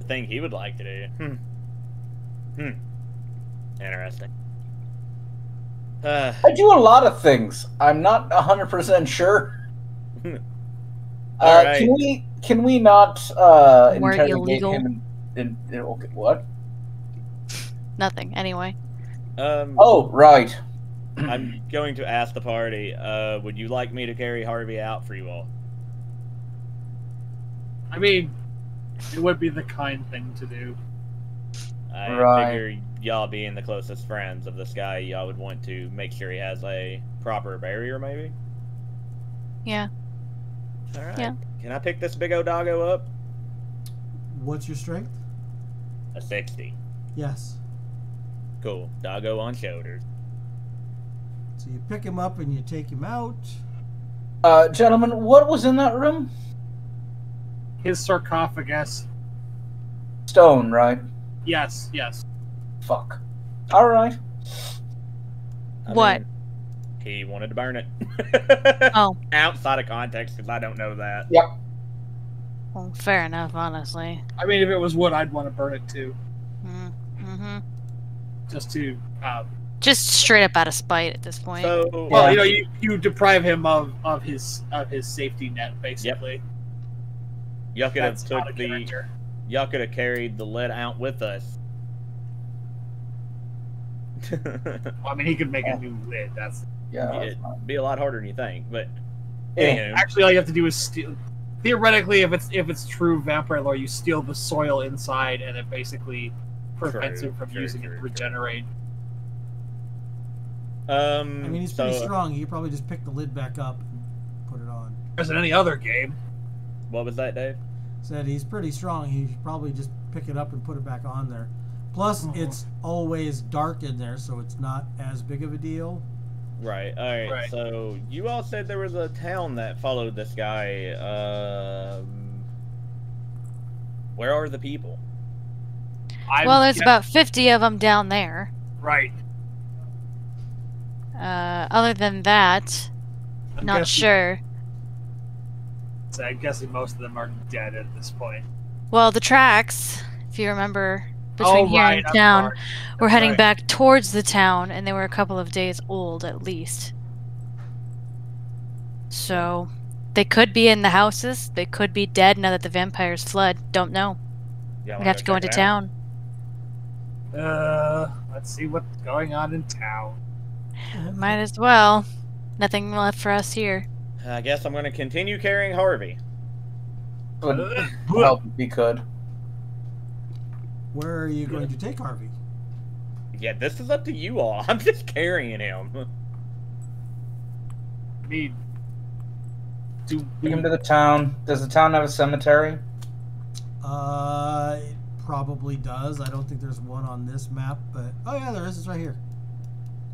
thing he would like to do. Interesting. I do a lot of things. I'm not 100% sure. Alright. Can we not More interrogate illegal? him? Okay, what? Nothing. Anyway. Oh, right. I'm going to ask the party, would you like me to carry Harvey out for you all? I mean, it would be the kind thing to do. I Right. figure y'all being the closest friends of this guy, y'all would want to make sure he has a proper barrier, maybe? Yeah. Alright. Yeah. Can I pick this big old doggo up? What's your strength? A 60. Yes. Cool. Doggo on shoulders. So you pick him up and you take him out. Gentlemen, what was in that room? His sarcophagus. Stone, right? Yes, yes. Fuck. Alright. What? He wanted to burn it. Oh. Outside of context, because I don't know that. Yep. Well, fair enough, honestly. I mean, if it was wood, I'd want to burn it too. Mm-hmm. Just to, Just straight up out of spite at this point. So, well, Yeah. you know, you deprive him of his safety net, basically. y'all could have That's not a took the character. y'all could have carried the lid out with us. I mean, he could make a new lid. That's Yeah. It'd be a lot harder than you think, but Yeah. anywho. actually all you have to do is steal. Theoretically, if it's true vampire lore, you steal the soil inside, and it basically prevents True, him from true, using it true, to true. regenerate. I mean, he's pretty so strong. You probably just pick the lid back up and put it on. As in any other game. what was that, Dave? Said he's pretty strong. He should probably just pick it up and put it back on there. Plus, it's always dark in there, so it's not as big of a deal. Right. All right. Right. So you all said there was a town that followed this guy. Where are the people? Well, there's about 50 of them down there. right. Other than that, I'm not guessing- sure. So I'm guessing most of them are dead at this point. Well, the tracks, if you remember, between Oh, here right, and I'm town, sorry. were heading right. back towards the town, and they were a couple of days old at least. So, they could be in the houses. They could be dead now that the vampires fled. Don't know. Y'all We'd wanna have to go check into it out? town. Let's see what's going on in town. Might as well. Nothing left for us here. I guess I'm going to continue carrying Harvey. Would help if he could. Where are you going to take Harvey? Yeah, this is up to you all. I'm just carrying him. I mean, do Take him to the town. Does the town have a cemetery? It probably does. I don't think there's one on this map, but oh yeah, there is. It's right here.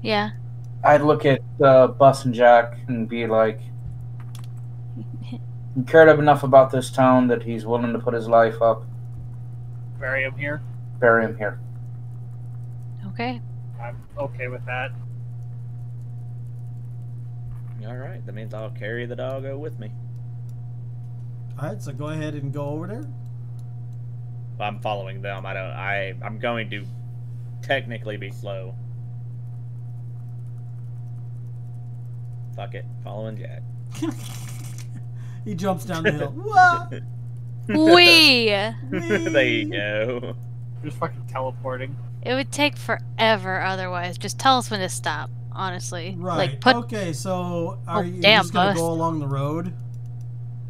Yeah. I'd look at Bus and Jack and be like, he cared enough about this town that he's willing to put his life up. bury him here? Bury him here. Okay. I'm okay with that. Alright, that means I'll carry the doggo with me. All right, so go ahead and go over there. I'm following them. I'm going to technically be slow. Fuck it. Following Jack. He jumps down the hill. Whoa! Wee! There you go. Just fucking teleporting. It would take forever otherwise. Just tell us when to stop, honestly. Right. Like, put. Okay, so are Oh, you damn, just gonna Bust. go along the road?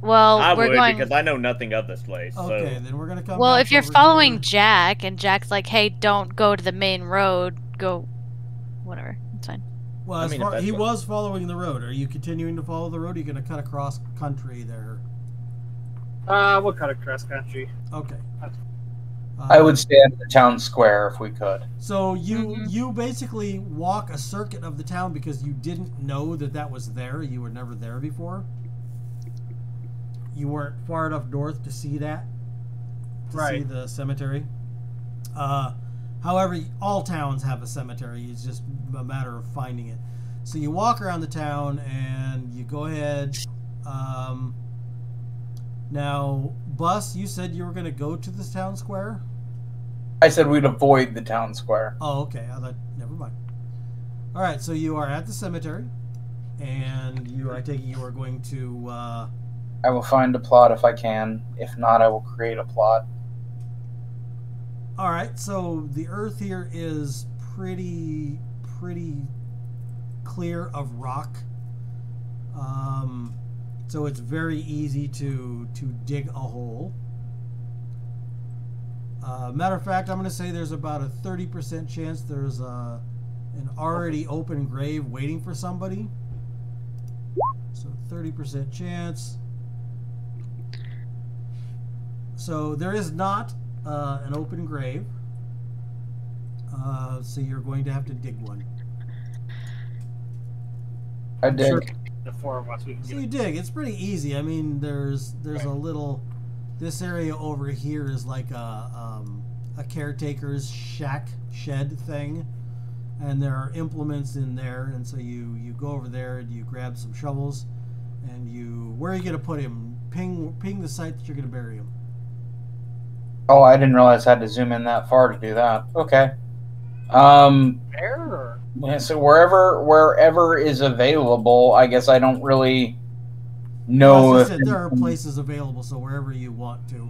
Well, I we're would going. because I know nothing of this place. Okay, So then we're gonna come. Well, back if you're over following here. Jack and Jack's like, "Hey, don't go to the main road. Go, whatever. It's fine." Well, I as mean, far, if that's he what- was following the road. Are you continuing to follow the road? Or are you gonna cut across country there? We'll cut across country. Okay. I would stand at the town square if we could. So you Mhm. you basically walk a circuit of the town because you didn't know that that was there. You were never there before. You weren't far enough north to see that. To see Right. the cemetery. However, all towns have a cemetery. It's just a matter of finding it. So you walk around the town and you go ahead. Now, Bus, you said you were going to go to this town square? I said we'd avoid the town square. Oh, okay. I thought, never mind. All right, so you are at the cemetery, and I take it you are going to. I will find a plot if I can. If not, I will create a plot. All right, so the earth here is pretty clear of rock. So it's very easy to dig a hole. Matter of fact, I'm going to say there's about a 30% chance there's an already open grave waiting for somebody. So 30% chance. So there is not an open grave. So you're going to have to dig one. I dig. Sure, the four of us, we can So get you dig. It's pretty easy. I mean, there's a little. This area over here is like a caretaker's shed thing, and there are implements in there. And so you go over there and you grab some shovels, and where are you gonna put him? Ping the site that you're gonna bury him. Oh, I didn't realize I had to zoom in that far to do that. Okay. there. Or... Yeah, so wherever is available, I guess I don't really know As I if said, there are places available, so wherever you want to.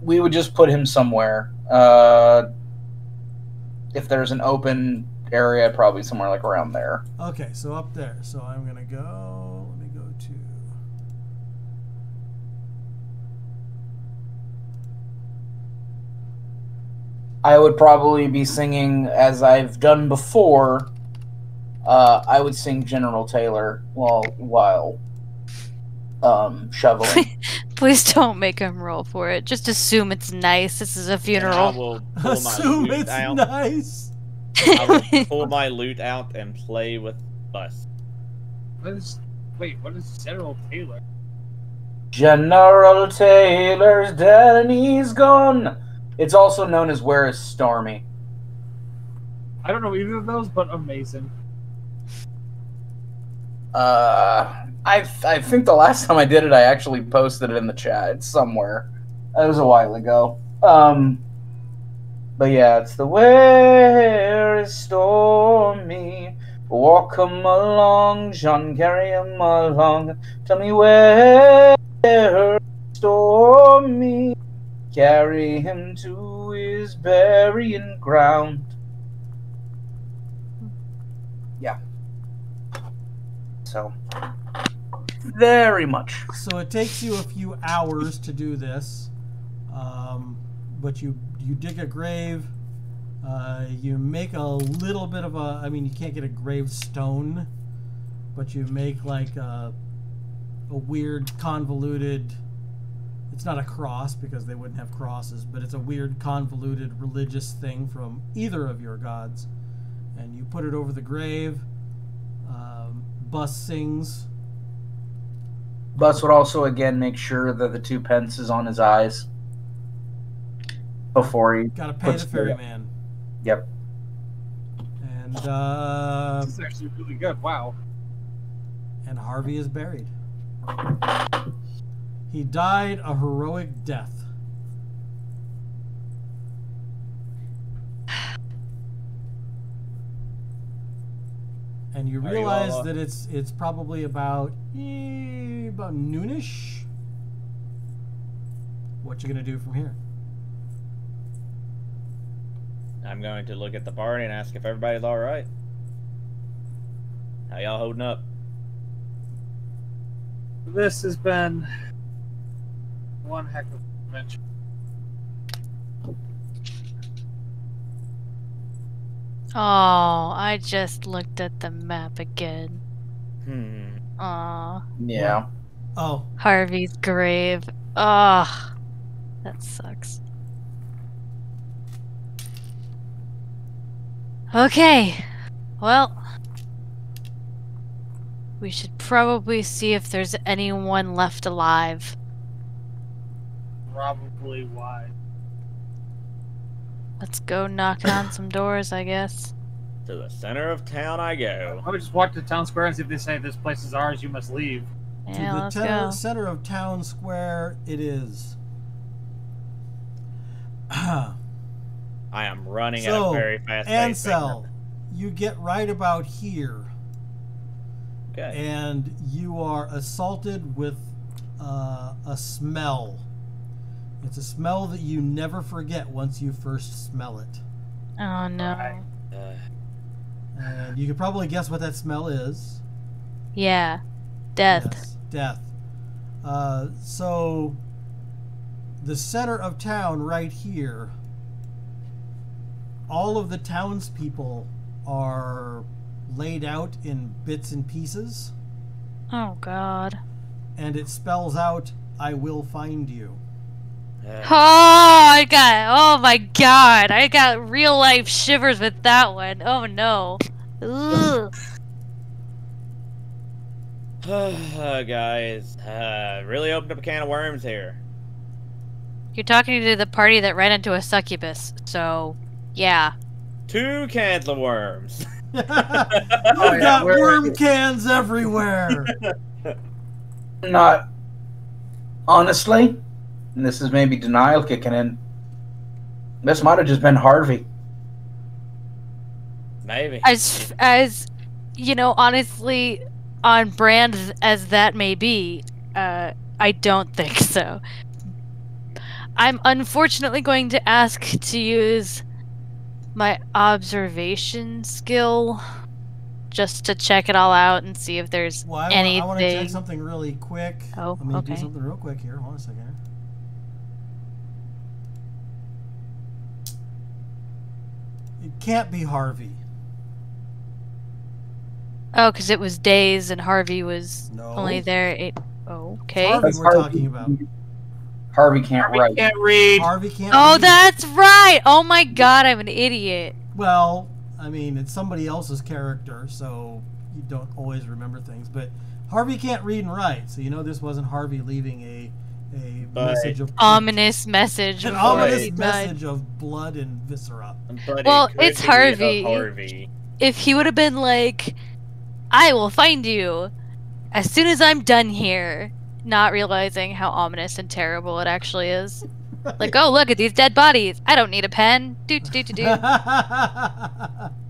we would just put him somewhere. If there's an open area, probably somewhere like around there. Okay, so up there. So I'm gonna go. Let me go to. I would probably be singing, as I've done before. I would sing General Taylor while shoveling. Please don't make him roll for it. Just assume it's nice. This is a I funeral. will pull my Assume loot it's out. nice. I will pull my loot out and play with Bus. What is General Taylor? General Taylor's dead and he's gone. It's also known as Where is Stormy? I don't know either of those, but amazing. I think the last time I did it, I actually posted it in the chat. It's somewhere. It was a while ago. But yeah, it's the Where is Stormy? Walk him along, John, carry him along. Tell me where is Stormy? Carry him to his burying ground. Yeah. So, Very much. So it takes you a few hours to do this, but you dig a grave. You make a little bit of a. I mean, you can't get a gravestone, but you make like a weird convoluted. It's not a cross because they wouldn't have crosses, but it's a weird convoluted religious thing from either of your gods, and you put it over the grave. Bus sings. Bus would also again make sure that the 2 pence is on his eyes before he Gotta pay the puts ferryman. Yep. And This is actually really good. Wow. and Harvey is buried. He died a heroic death. And you Are you realize all, that it's probably about noonish. What you gonna do from here? I'm going to look at the party and ask if everybody's all right. How y'all holding up? This has been one heck of an adventure. Oh, I just looked at the map again. Aw, Yeah. Oh, Harvey's grave. Ugh, that sucks. Okay, well, we should probably see if there's anyone left alive. Probably why. Let's go knocking on some doors, I guess. To the center of town I go. I would just walk to the town square and see if they say this place is ours, you must leave. Yeah, to let's the go. center of town square it is. I am running at So, a very fast pace. Ansel, you get right about here, Okay. and you are assaulted with a smell. It's a smell that you never forget once you first smell it. Oh no. Right. And you could probably guess what that smell is. Yeah. Death. Yes, death. So, the center of town right here, all of the townspeople are laid out in bits and pieces, Oh god. and it spells out, "I will find you." Oh, oh my god. I got real life shivers with that one. Oh no. Ugh. Guys, really opened up a can of worms here. You're talking to the party that ran into a succubus, so yeah. 2 cans of worms. You've yeah, got where- worm cans everywhere. Not honestly, and this is maybe denial kicking in. This might have just been Harvey. Maybe. As you know, honestly, on brand as that may be, I don't think so. I'm unfortunately going to ask to use my observation skill just to check it all out and see if there's Well, I anything. want to check something really quick. Oh, Let me do okay. something real quick here. Hold on a second. It can't be Harvey. Oh, because it was days and Harvey was No. only there. Okay. Harvey That's we're Harvey. talking about. Harvey can't Harvey write. can't read. Harvey can't Oh, read. that's right. Oh my god, I'm an idiot. Well, I mean, it's somebody else's character, so you don't always remember things. But Harvey can't read and write, so you know this wasn't Harvey leaving a But- message of Ominous message. an before ominous he died. message of blood and viscera. But Well, it could it's be Harvey. a Harvey. If he would have been like, I will find you as soon as I'm done here, not realizing how ominous and terrible it actually is. Like, oh, look at these dead bodies. I don't need a pen. Do do do do.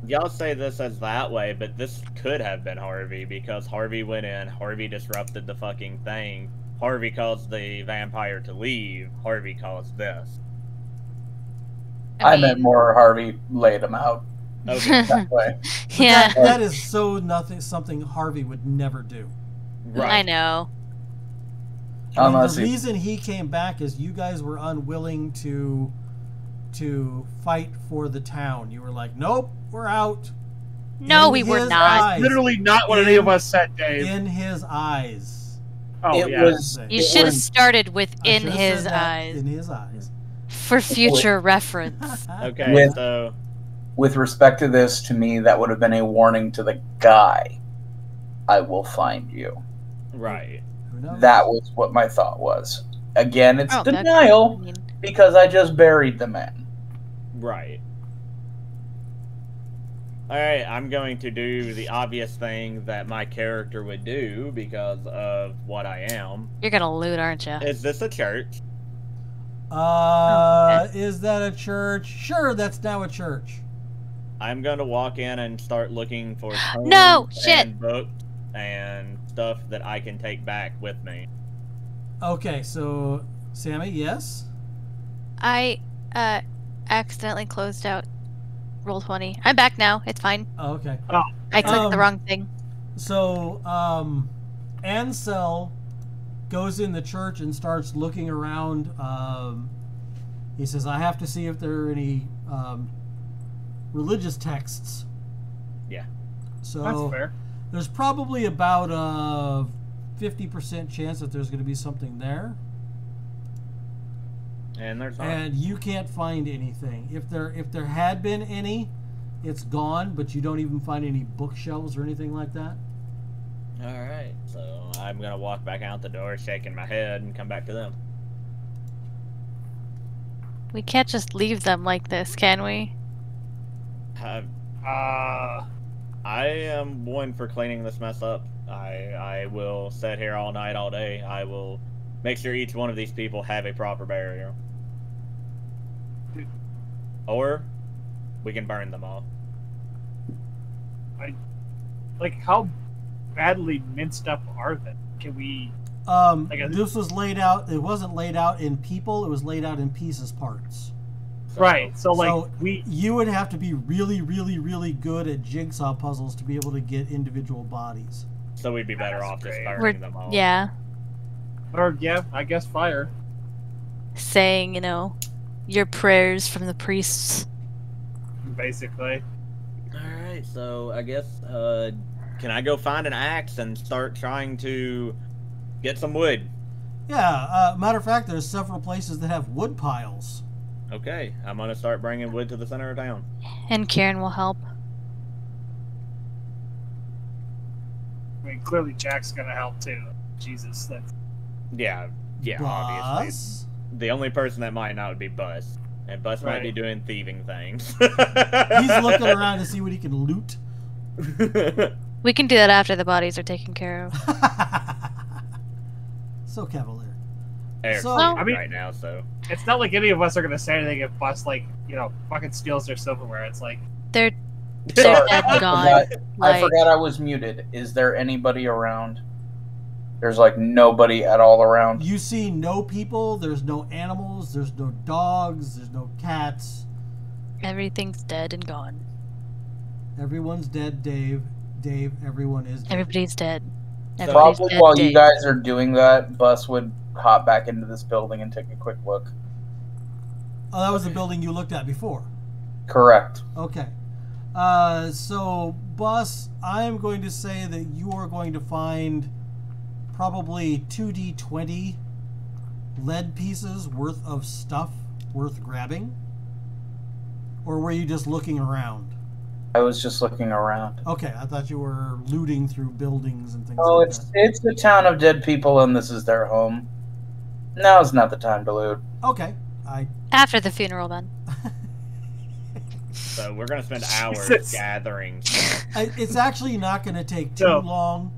Y'all say this as that way, but this could have been Harvey because Harvey went in, Harvey disrupted the fucking thing. Harvey caused the vampire to leave. Harvey caused this. I meant more Harvey laid him out Okay. that way. Yeah. That is so nothing. Something Harvey would never do. Right. I know. I mean, Unless the he- reason he came back is you guys were unwilling to fight for the town. You were like, nope, we're out. No, In we were his not. eyes. Literally not what any of us said, Dave. In his eyes. Oh, it yeah. was. You it should have was- started with I in should've his said that, eyes in his eyes. for future reference. Okay, With- so With respect to this, to me, that would have been a warning to the guy. I will find you. right. Who knows? That was what my thought was. Again, it's Oh, that- denial I mean, because I just buried the man. Right. Alright, I'm going to do the obvious thing that my character would do because of what I am. you're gonna loot, aren't you? Is this a church? Is that a church? Sure, that's now a church. I'm going to walk in and start looking for No, tomes shit. and books and stuff that I can take back with me. Okay, so Sammy, yes. I accidentally closed out roll 20. I'm back now. It's fine. Oh, okay. I clicked the Um, wrong thing. So Ansel goes in the church and starts looking around. He says, "I have to see if there are any religious texts." Yeah. So That's fair. there's probably about a 50% chance that there's going to be something there, And there's not. and you can't find anything. If there had been any, it's gone. But you don't even find any bookshelves or anything like that. Alright, so I'm going to walk back out the door shaking my head and come back to them. We can't just leave them like this, can we? I am one for cleaning this mess up. I will sit here all night, all day. I will make sure each one of these people have a proper burial. Or we can burn them all. Like, how badly minced up are they? Can we... Like This was laid out. It wasn't laid out in people. It was laid out in pieces, parts. Right, so, like, So we... you would have to be really, really, really good at jigsaw puzzles to be able to get individual bodies. So we'd be better That's off just great. burning We're, them all. yeah, Or, yeah, I guess fire. saying, your prayers from the priests. Basically. Alright, so I guess, can I go find an axe and start trying to get some wood? Yeah, matter of fact, there's several places that have wood piles. Okay, I'm gonna start bringing wood to the center of town. And Kieran will help. I mean, clearly Jack's gonna help, too. Jesus, that's... Yeah, obviously. Bus? The only person that might not would be Bus. And Bus might be Right. doing thieving things. He's looking around to see what he can loot. We can do that after the bodies are taken care of. So cavalier. Eric's So- sleeping I mean- right now, so. It's not like any of us are gonna say anything if Bus, like, fucking steals their silverware. It's like... They're Sorry, dead I and gone. forgot- I Like, forgot I was muted. Is there anybody around? There's like nobody at all around. You see no people, there's no animals, there's no dogs, there's no cats. everything's dead and gone. Everyone's dead, Dave. Dave, everyone is dead. Everybody's dead. Everybody's Probably dead, while Dave. you guys are doing that, Bus would hop back into this building and take a quick look. Oh, that was the building you looked at before. Correct. Okay. So, Bus, I am going to say that you are going to find probably 2d20 lead pieces worth of stuff worth grabbing. Or were you just looking around? I was just looking around. Okay, I thought you were looting through buildings and things Oh, like it's that. it's a town of dead people, and this is their home. Now's not the time to loot. Okay. After the funeral, then. So we're gonna spend hours Jesus. gathering stuff. It's actually not going to take too No. long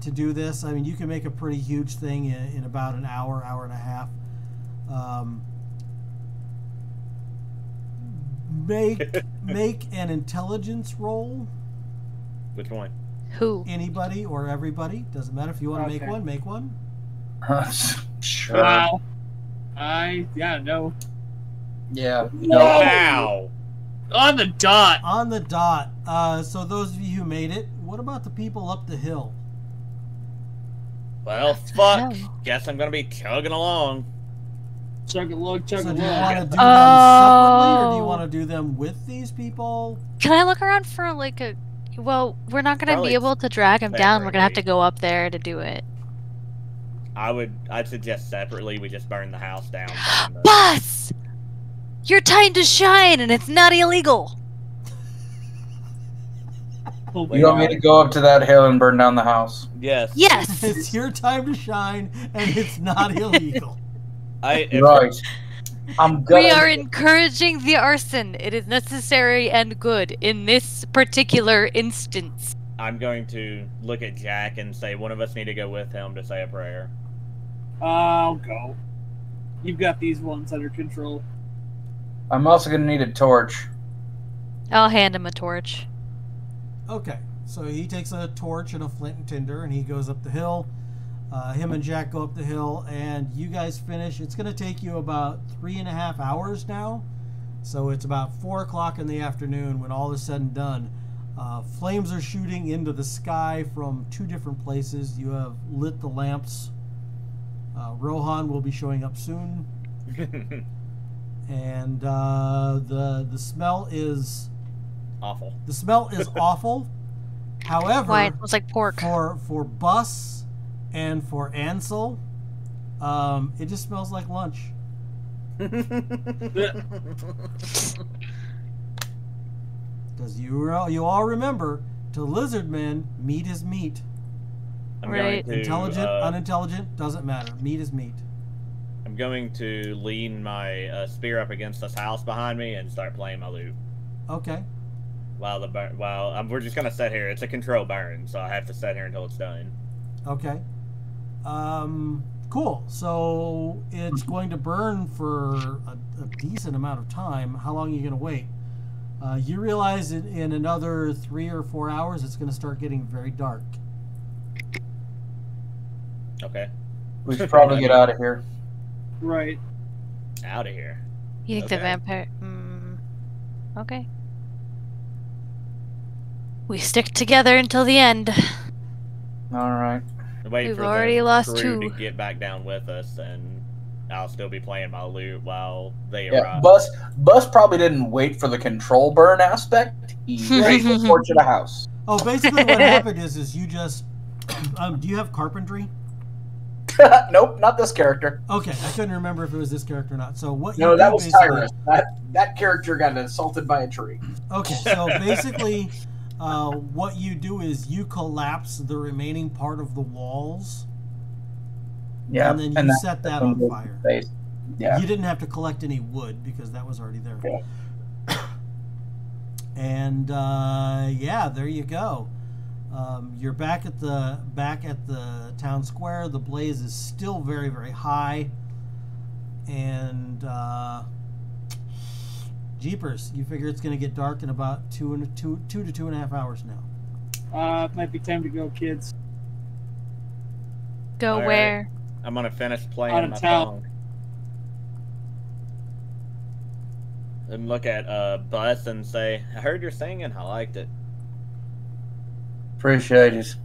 to do this. I mean, you can make a pretty huge thing in about an hour, hour and a half. Make an intelligence roll. Which one? Who? Anybody or everybody, doesn't matter. If you want to make Okay. one, make one. Sure. No. Yeah. Wow! On the dot. On the dot. So those of you who made it, what about the people up the hill? Well, fuck. hell? Guess I'm gonna be chugging along. Chug along, chug So do you along. want to do them separately, or do you want to do them with these people? Can I look around for like a? Well, we're not gonna Probably be able to drag him down. We're gonna have to separately. go up there to do it. I'd suggest separately we just burn the house down. Burn the- Boss, your time to shine, and it's not illegal. Oh, You want me to go up to that hill and burn down the house? Yes. Yes. It's your time to shine, and it's not illegal. Right. I'm gonna. We are encouraging the arson. It is necessary and good in this particular instance. I'm going to look at Jack and say one of us need to go with him to say a prayer. I'll go. You've got these ones under control. I'm also gonna need a torch. I'll hand him a torch. Okay, so he takes a torch and a flint and tinder, and he goes up the hill. Him and Jack go up the hill, and you guys finish. It's going to take you about 3.5 hours now. So it's about 4 o'clock in the afternoon when all is said and done. Flames are shooting into the sky from 2 different places. You have lit the lamps. Rohan will be showing up soon. And the smell is... Awful. The smell is awful. However, Why? It smells like pork. for Bus and for Ansel, it just smells like lunch. Because you all remember, to lizard men, meat is meat. I'm Right. going to, Intelligent, unintelligent, doesn't matter. Meat is meat. I'm going to lean my spear up against this house behind me and start playing my lute. Okay. We're just gonna sit here. It's a control burn, so I have to sit here until it's done. Okay. Cool. So it's going to burn for a decent amount of time. How long are you going to wait? You realize in another 3 or 4 hours, it's going to start getting very dark. Okay. We should probably get out of here. Right. Out of here. You think the Okay. vampire? Okay. We stick together until the end. All right. Wait We've for already the lost crew 2. to get back down with us, and I'll still be playing my lute while they Yeah, arrive. Bus probably didn't wait for the control burn aspect. He raised the torch at a house. Oh, basically what happened is you just... do you have carpentry? Nope, not this character. Okay, I couldn't remember if it was this character or not. So what you No, do that was basically- Tyrus. That character got assaulted by a tree. Okay, so basically, what you do is you collapse the remaining part of the walls, Yeah, and then you set that on fire. Yeah. You didn't have to collect any wood because that was already there. Yeah. And yeah, there you go. You're back at the town square. The blaze is still very, very high, and jeepers, you figure it's going to get dark in about 2 to 2.5 hours now. It might be time to go, kids. Go All right. where? I'm gonna finish playing Out of my town. song. And look at Bus and say, I heard your singing, I liked it. Appreciate it.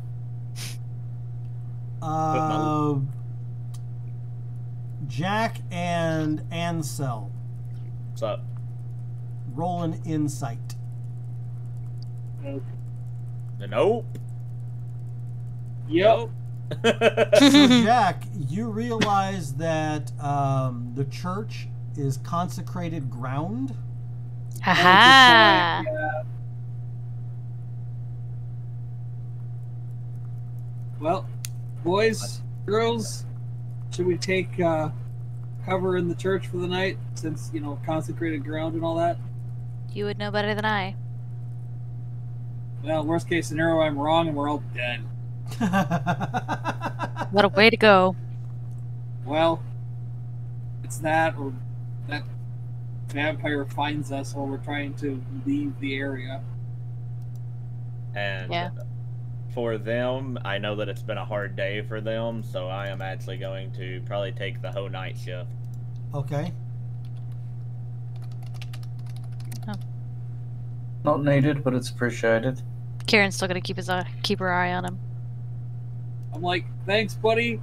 Jack and Ansel, What's up? roll an insight. Okay. Nope. Yep. So Jack, you realize that the church is consecrated ground. Haha. Yeah. Well, boys, girls, should we take cover in the church for the night since, consecrated ground and all that? You would know better than I. Well, worst case scenario, I'm wrong and we're all dead. What a way to go. Well, it's that or that vampire finds us while we're trying to leave the area. And Yeah. for them, I know that it's been a hard day for them, so I am actually going to probably take the whole night shift. Okay. Not needed, but it's appreciated. Kieran's still gonna keep her eye on him. I'm like, thanks, buddy.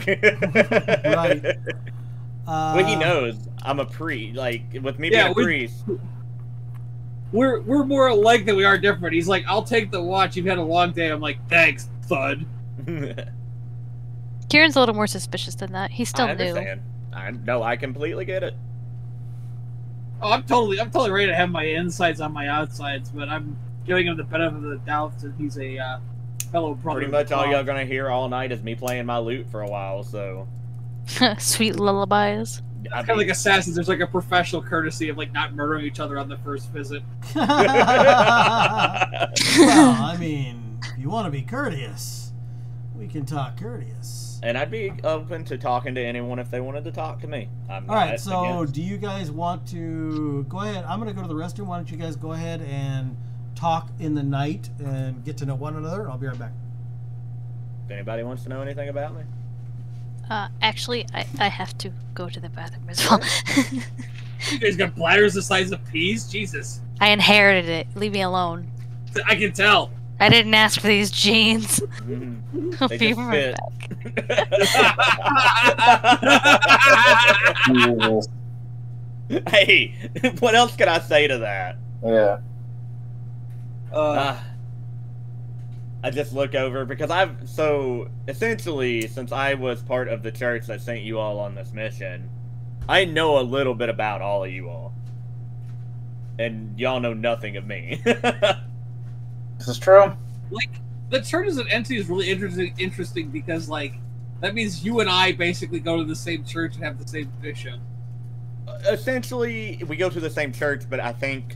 Right. Well, he knows I'm a priest. Like, with me being a priest. We're more alike than we are different. He's like, I'll take the watch. You've had a long day. I'm like, thanks, thud. Kieran's a little more suspicious than that. He's still I new. understand. I completely get it. Oh, I'm totally ready to have my insides on my outsides, but I'm giving him the benefit of the doubt that he's a fellow brother. Pretty much all y'all gonna hear all night is me playing my lute for a while, so. Sweet lullabies. It's kind of like Assassins. There's like a professional courtesy of like not murdering each other on the first visit. Well, I mean, if you want to be courteous, we can talk courteous. And I'd be open to talking to anyone if they wanted to talk to me. All right, so do you guys want to go ahead? I'm going to go to the restroom. Why don't you guys go ahead and talk in the night and get to know one another? I'll be right back. If anybody wants to know anything about me? Actually, I have to go to the bathroom as well. You guys got bladders the size of peas? Jesus. I inherited it. Leave me alone. I can tell. I didn't ask for these jeans. I'll They be just right fit. back. Hey, what else can I say to that? Yeah. I just look over because essentially, since I was part of the church that sent you all on this mission, I know a little bit about all of you all. And y'all know nothing of me. This is true. Like, the church as an entity is really interesting because, like, that means you and I basically go to the same church and have the same bishop. Essentially, we go to the same church, but I think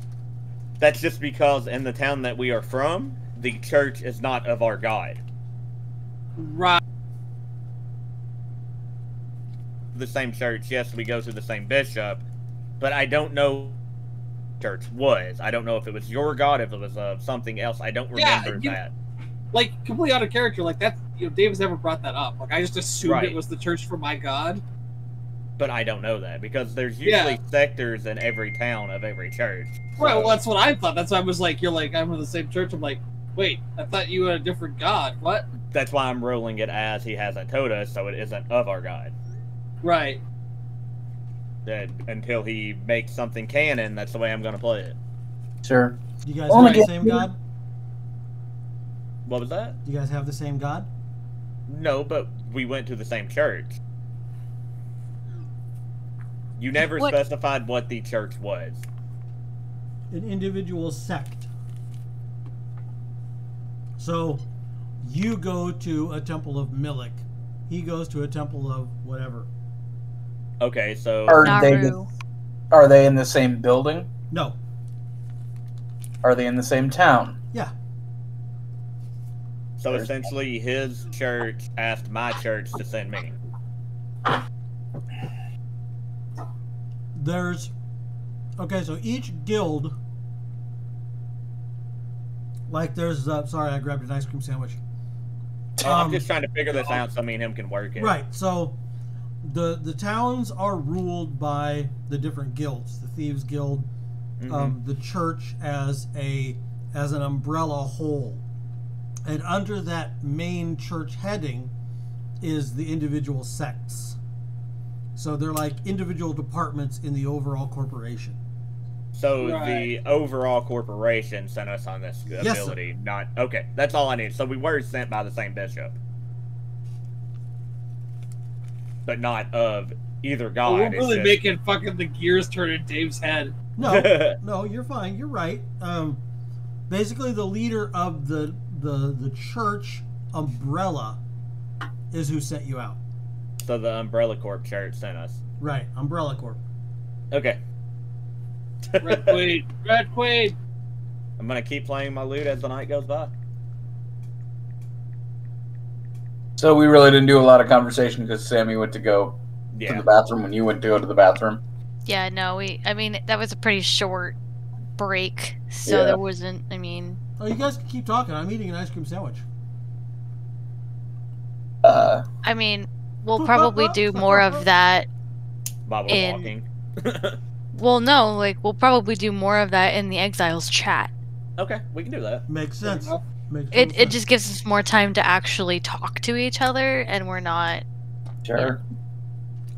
that's just because in the town that we are from, the church is not of our God. Right. The same church, yes, we go to the same bishop, but I don't know church was. I don't know if it was your God, if it was something else. I don't remember that. Like, completely out of character. Like, that, David's never brought that up. Like, I just assumed it was the church for my God. But I don't know that, because there's usually sectors in every town of every church. So. Right, well, that's what I thought. That's why I was like, you're like, I'm in the same church. I'm like, wait, I thought you had a different God. What? That's why I'm rolling it as he hasn't told us, so it isn't of our God. Right. Until he makes something canon, that's the way I'm going to play it. Sure. Do you guys have the same God? What was that? Do you guys have the same God? No, but we went to the same church. You never specified what the church was. An individual sect. So, you go to a temple of Milik. He goes to a temple of whatever. Okay, so... Are they in the same building? No. Are they in the same town? Yeah. So essentially, his church asked my church to send me. Okay, so each guild, like there's, sorry, I grabbed an ice cream sandwich. I'm just trying to figure this out so me and him can work it. Right, so the towns are ruled by the different guilds. The Thieves Guild, the church as an umbrella whole. And under that main church heading is the individual sects. So they're like individual departments in the overall corporation. So the overall corporation sent us on this ability, not... Okay, that's all I need. So we were sent by the same bishop. But not of either God. We're really making fucking the gears turn in Dave's head. No, no, you're fine. You're right. Basically, the leader of the church umbrella is who sent you out. So the Umbrella Corp church sent us. Right, Umbrella Corp. Okay. Red Queen. Red Queen. I'm going to keep playing my lute as the night goes by. So we really didn't do a lot of conversation because Sammy went to go to the bathroom when you went to go to the bathroom. Yeah, no, I mean, that was a pretty short break, so there wasn't, Oh, you guys can keep talking. I'm eating an ice cream sandwich. I mean, we'll probably do more of that while we're walking. Well, no, like, we'll probably do more of that in the Exiles chat. Okay, we can do that. Makes sense. Makes It total just gives us more time to actually talk to each other, and we're not. Sure.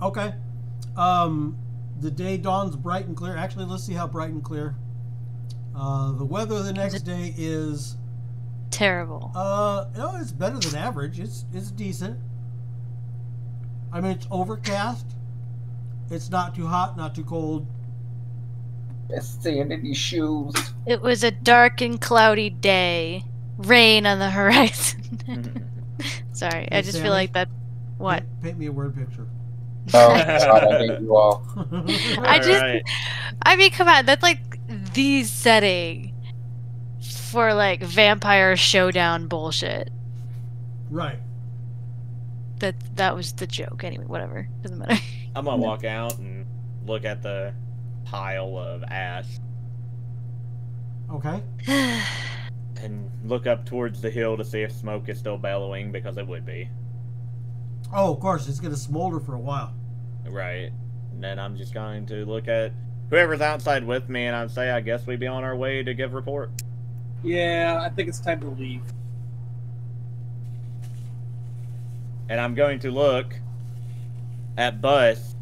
Okay. The day dawns bright and clear. Actually, let's see how bright and clear. The weather the next day is Terrible. no, it's better than average. It's decent. I mean, it's overcast. It's not too hot, not too cold. Best sand in your shoes. It was a dark and cloudy day. Rain on the horizon. Sorry, I Hey, just Sammy? feel like that. What? Paint me a word picture. Oh, God, I hate you all. I mean, come on, that's like the setting for like vampire showdown bullshit. Right. That was the joke. Anyway, whatever. Doesn't matter. I'm gonna walk out and look at the pile of ash Okay. and look up towards the hill to see if smoke is still bellowing, because it would be. Oh, of course, it's gonna smolder for a while. Right. And then I'm just going to look at whoever's outside with me, and I'd say, I guess we'd be on our way to give report. Yeah, I think it's time to leave. And I'm going to look at Bus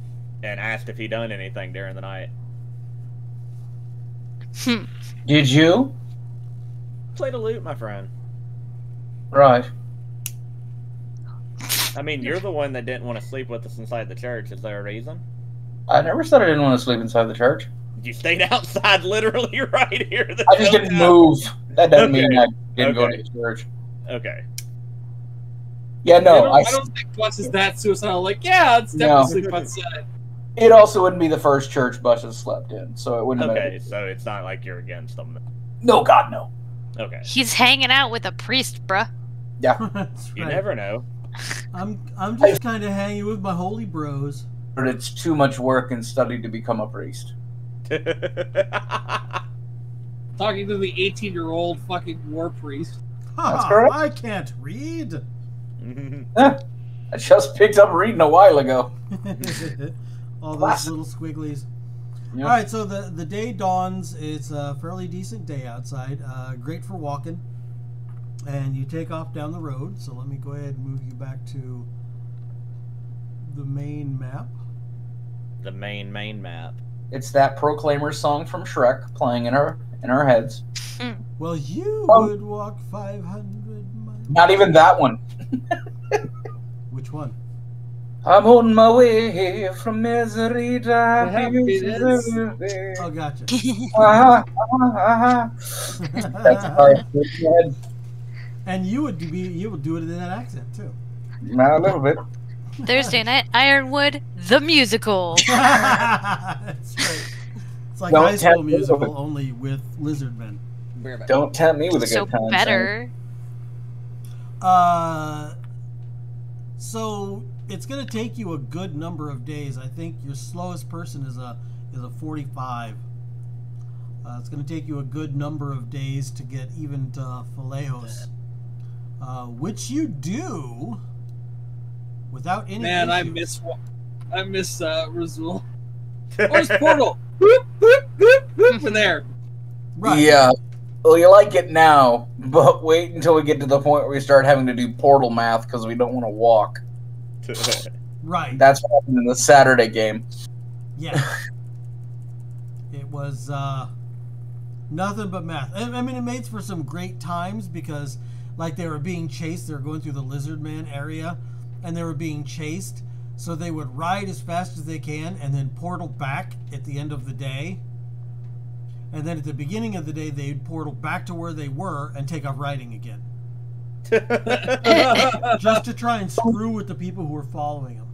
and ask if he done anything during the night. Did you? Play to loot, my friend. Right. I mean, you're the one that didn't want to sleep with us inside the church. Is there a reason? I never said I didn't want to sleep inside the church. You stayed outside literally right here. I just didn't move. That doesn't Okay. mean I didn't go to Okay. the church. Okay. Yeah, no. I don't think Bus is that suicidal. Like, yeah, it's definitely sleep outside. It also wouldn't be the first church Bus has slept in, so it wouldn't have Okay, been. so it's not like you're against them. No, God, no. Okay. He's hanging out with a priest, bruh. That's You right. never know. I'm just kind of hanging with my holy bros. But it's too much work and study to become a priest. Talking to the 18-year-old fucking war priest. That's correct. I can't read. I just picked up reading a while ago. All those Classic. little squigglies. Yeah. All right, so the day dawns. It's a fairly decent day outside. Great for walking. And you take off down the road. So let me go ahead and move you back to the main map. The main map. It's that Proclaimer song from Shrek playing in our heads. Well, you Um, would walk 500 miles. Not even that one. Which one? I'm on my way from misery to happiness. happiness. Oh, gotcha. That's our head. And you would do it in that accent too. Not a little bit. Thursday night, Ironwood, the musical. That's right. It's like Don't High School tempt me with Musical, it. only with lizard men. Don't tempt me with a So good time. better. So it's going to take you a good number of days. I think your slowest person is a 45. It's going to take you a good number of days to get even to Falejos, which you do without any Man, I issue. miss Razul. Where's Portal? Whoop, whoop, whoop, whoop, in there. Right. Yeah. Well, you like it now, but wait until we get to the point where we start having to do portal math because we don't want to walk. Right. That's what happened in the Saturday game. Yeah. It was nothing but math. I mean, it made for some great times because, like, they were being chased. They were going through the Lizard Man area, and they were being chased. So they would ride as fast as they can and then portal back at the end of the day. And then at the beginning of the day, they'd portal back to where they were and take off riding again. Just to try and screw with the people who were following them.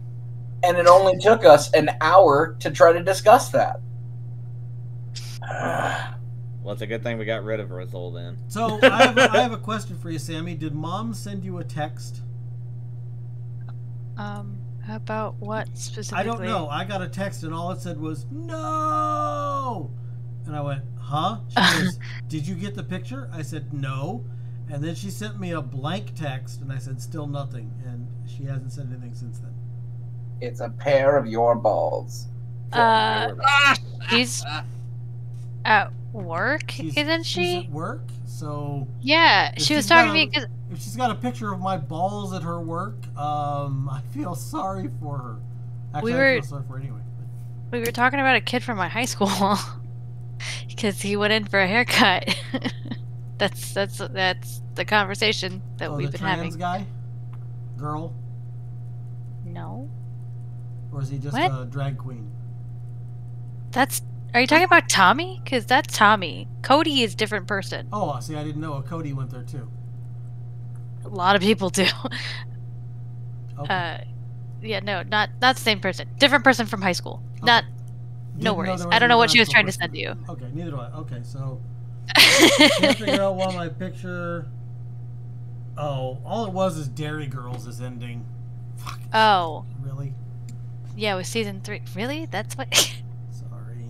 And it only took us an hour to try to discuss that. Well, it's a good thing we got rid of Rizal then. So I have a question for you, Sammy. Did Mom send you a text? About what specifically? I don't know. I got a text and all it said was no. And I went, huh? She goes, did you get the picture? I said no. And then she sent me a blank text and I said still nothing. And she hasn't said anything since then. It's a pair of your balls. He's work, isn't She's she? at work, so Yeah, if she was she's talking got to me a- because if she's got a picture of my balls at her work, I feel sorry for her. Actually, We I were- feel sorry for her anyway. we were talking about a kid from my high school because he went in for a haircut. that's the conversation that Oh, we've the been trans having. guy, girl, No, or is he just What? a drag queen? are you talking about Tommy? Because that's Tommy. Cody is a different person. Oh, see, I didn't know. Cody went there too. A lot of people do. Okay. Yeah, no, not the same person. Different person from high school. Okay. Not. Didn't No know worries. there I don't know what she was an trying to actual send you. person. Okay, neither do I. Okay, so can't figure out why my picture. Oh, all it was is Dairy Girls is ending. Fuck. Oh, Really? yeah, with season 3. Really? That's what. Sorry.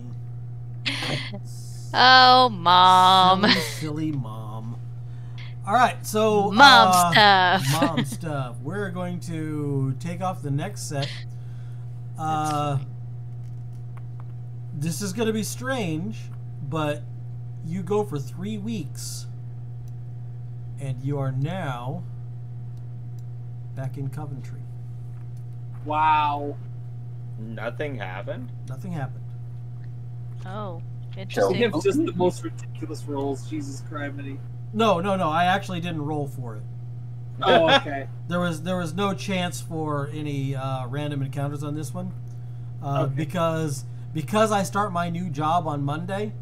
Oh, mom. Silly mom. All right, so Mom stuff. Mom stuff. We're going to take off the next set. This is going to be strange, but you go for 3 weeks, and you are now back in Coventry. Wow. Nothing happened. Nothing happened. Oh, He interesting. gives just the most ridiculous rolls. Jesus Christ, many. No. I actually didn't roll for it. Oh, okay. There was no chance for any random encounters on this one, Okay. because I start my new job on Monday,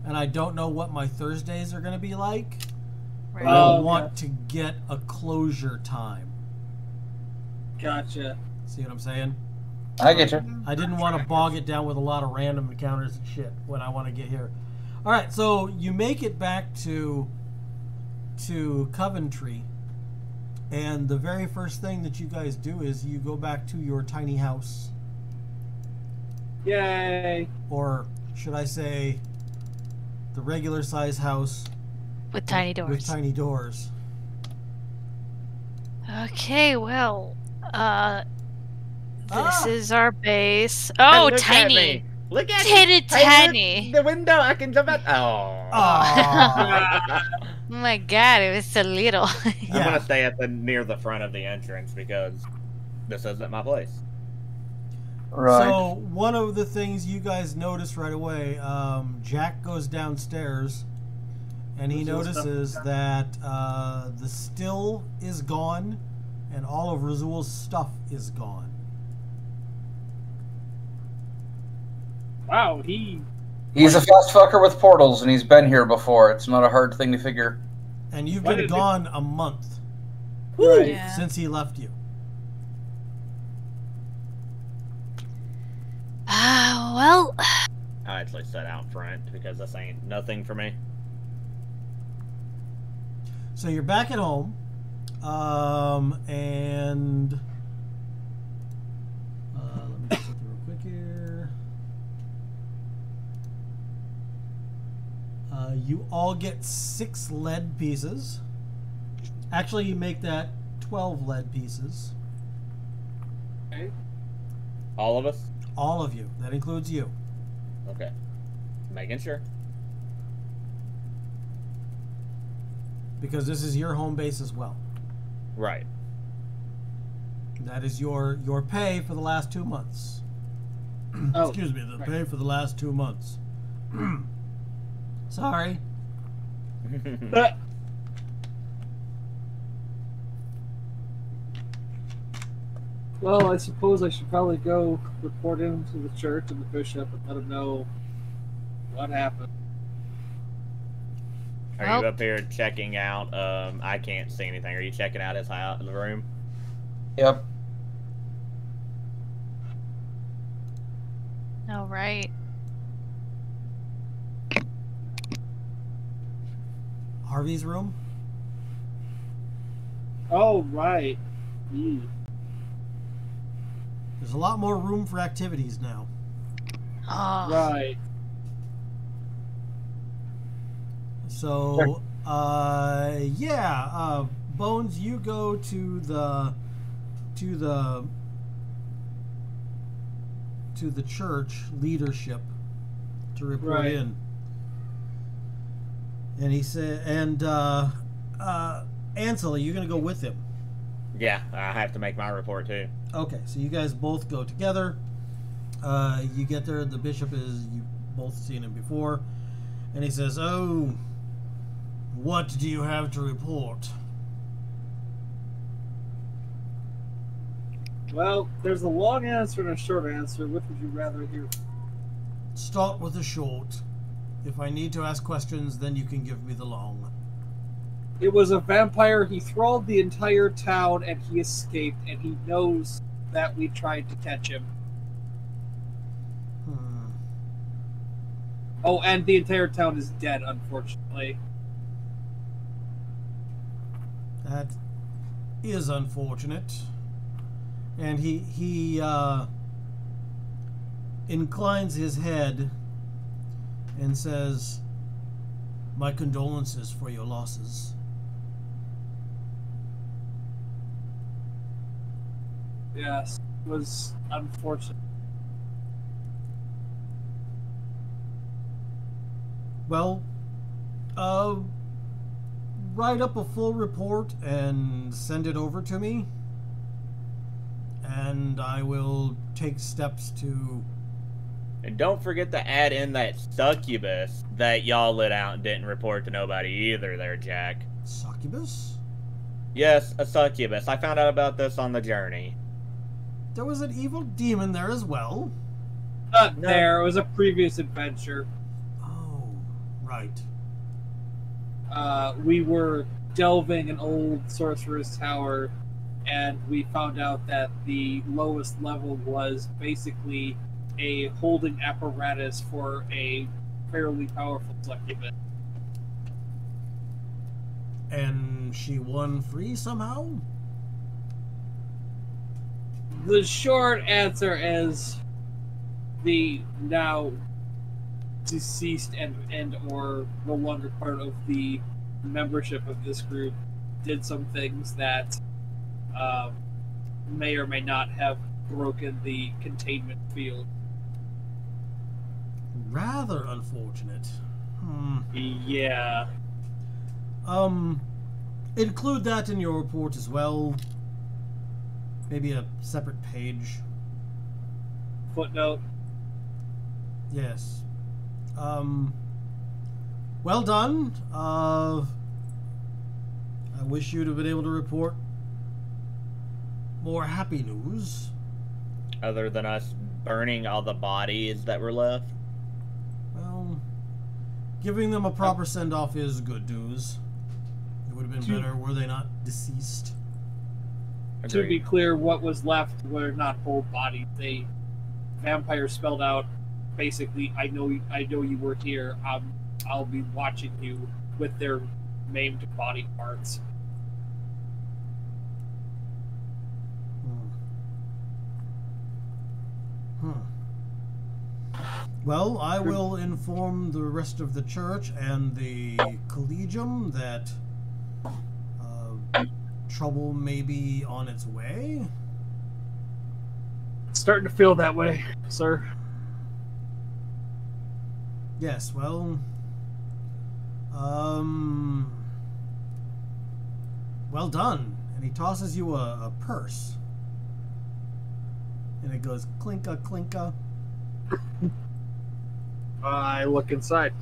and I don't know what my Thursdays are going to be like. Right. I Oh, okay. want to get a closure time. Gotcha. See what I'm saying? I get you. I didn't want to bog it down with a lot of random encounters and shit when I want to get here. All right, so you make it back to Coventry, and the very first thing that you guys do is you go back to your tiny house, Yay. or should I say, the regular size house With tiny doors. With tiny doors. Okay, well, this Ah! is our base. Hey, Oh, look at tiny. me. Look at Titty me. tiny. Hey, look, the window. I can jump out. Oh. Aw. Oh my god, it was so little. I'm Yeah. gonna stay at the near the front of the entrance because this isn't my place. Right. So one of the things you guys notice right away, Jack goes downstairs, and he Razul's notices stuff. that the still is gone, and all of Razul's stuff is gone. Wow, He's a fast fucker with portals, and he's been here before. It's not a hard thing to figure. And you've Why been did it- gone a month Right. Yeah. since he left you. Well, I actually sat out front because this ain't nothing for me. So you're back at home, and let me just look real quick here. You all get 6 lead pieces. Actually, you make that 12 lead pieces. Okay. All of us? All of you. That includes you. Okay. Making sure. Because this is your home base as well. Right. That is your pay for the last 2 months. Oh, Excuse me, the right. pay for the last 2 months. Sorry. Well, I suppose I should probably go report him to the church and the bishop and let him know what happened. Are Well- you up here checking out? I can't see anything. Are you checking out his house in the room? Yep. all right. Harvey's room? Oh, right. Yee. There's a lot more room for activities now. Oh, Right. So, Bones, you go to the church leadership to report Right. in. And he said, Ansel, are you going to go with him? Yeah, I have to make my report too. Okay, so you guys both go together. You get there, the bishop you've both seen him before. And he says, oh, what do you have to report? Well, there's a long answer and a short answer. Which would you rather hear? Start with the short. If I need to ask questions, then you can give me the long. It was a vampire. He thralled the entire town and he escaped, and he knows that we tried to catch him. Oh, and the entire town is dead, unfortunately. That is unfortunate. And he inclines his head and says, my condolences for your losses. Yes, it was unfortunate. Well, write up a full report and send it over to me, and I will take steps to... And don't forget to add in that succubus that y'all lit out and didn't report to nobody either there, Jack. Succubus? Yes, a succubus. I found out about this on the journey. There was an evil demon there as well. Not there. It was a previous adventure. Oh, right. We were delving an old sorcerer's tower, and we found out that the lowest level was basically a holding apparatus for a fairly powerful succubus. And she won free somehow? The short answer is the now deceased and or no longer part of the membership of this group did some things that may or may not have broken the containment field. Rather unfortunate. Yeah. Include that in your report as well. Maybe a separate page. Footnote. Yes. Well done. I wish you'd have been able to report more happy news. Other than us burning all the bodies that were left. Well, giving them a proper send-off is good news. It would have been better were they not deceased. To be clear, what was left were not whole bodies. They vampire spelled out basically, I know you were here. I'll be watching you with their maimed body parts. Well, I will inform the rest of the church and the collegium that trouble may be on its way. It's starting to feel that way, sir. Yes, well, well done. And he tosses you a purse. And it goes clinka, clinka. I look inside.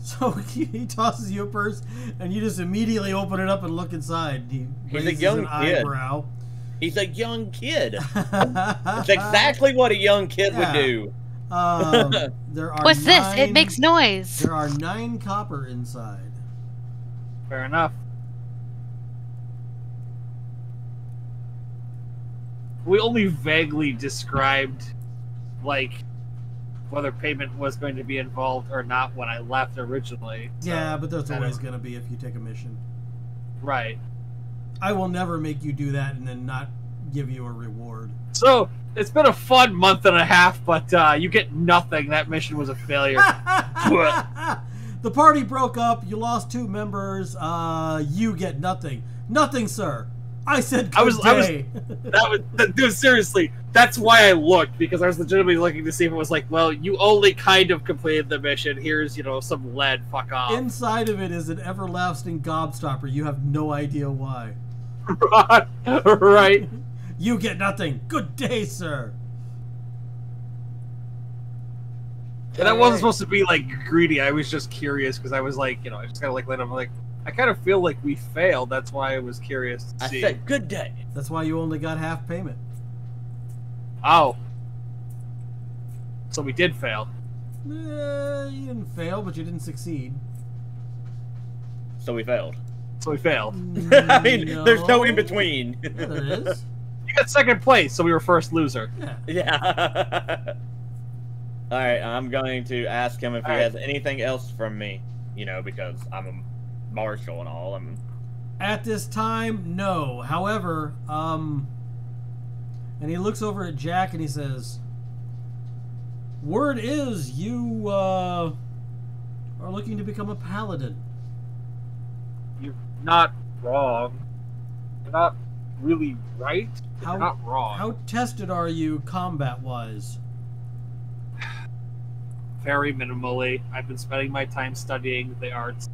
So he tosses you a purse, and you just immediately open it up and look inside. He's a young kid. Eyebrow. He's a young kid. That's exactly what a young kid would do. There are What's this? It makes noise. There are 9 copper inside. Fair enough. We only vaguely described, like, whether payment was going to be involved or not when I left originally. Yeah, but that's always going to be if you take a mission. Right. I will never make you do that and then not give you a reward. So, it's been a fun month and a half, but you get nothing. That mission was a failure. The party broke up. You lost 2 members. You get nothing. Nothing, sir. I said I was- day. Dude, seriously, that's why I looked, because I was legitimately looking to see if it was like, well, you only kind of completed the mission. Here's, some lead. Fuck off. Inside of it is an everlasting gobstopper. You have no idea why. Right. You get nothing. Good day, sir. And I wasn't supposed to be like greedy. I was just curious because I was like, I just kind of like let him like. I kind of feel like we failed. That's why I was curious to see. I said, good day. That's why you only got half payment. Oh. So we did fail. You didn't fail, but you didn't succeed. So we failed. So we failed. I mean, there's no in between. Yeah, there is. You got second place, so we were first loser. Yeah. Yeah. All right, I'm going to ask him if he All right. has anything else from me. Because I'm a marshal and all. At this time, no. However, and he looks over at Jack and he says, "Word is you are looking to become a paladin." You're not wrong. You're not really right. But How- you're not wrong. How tested are you combat-wise? Very minimally. I've been spending my time studying the arts.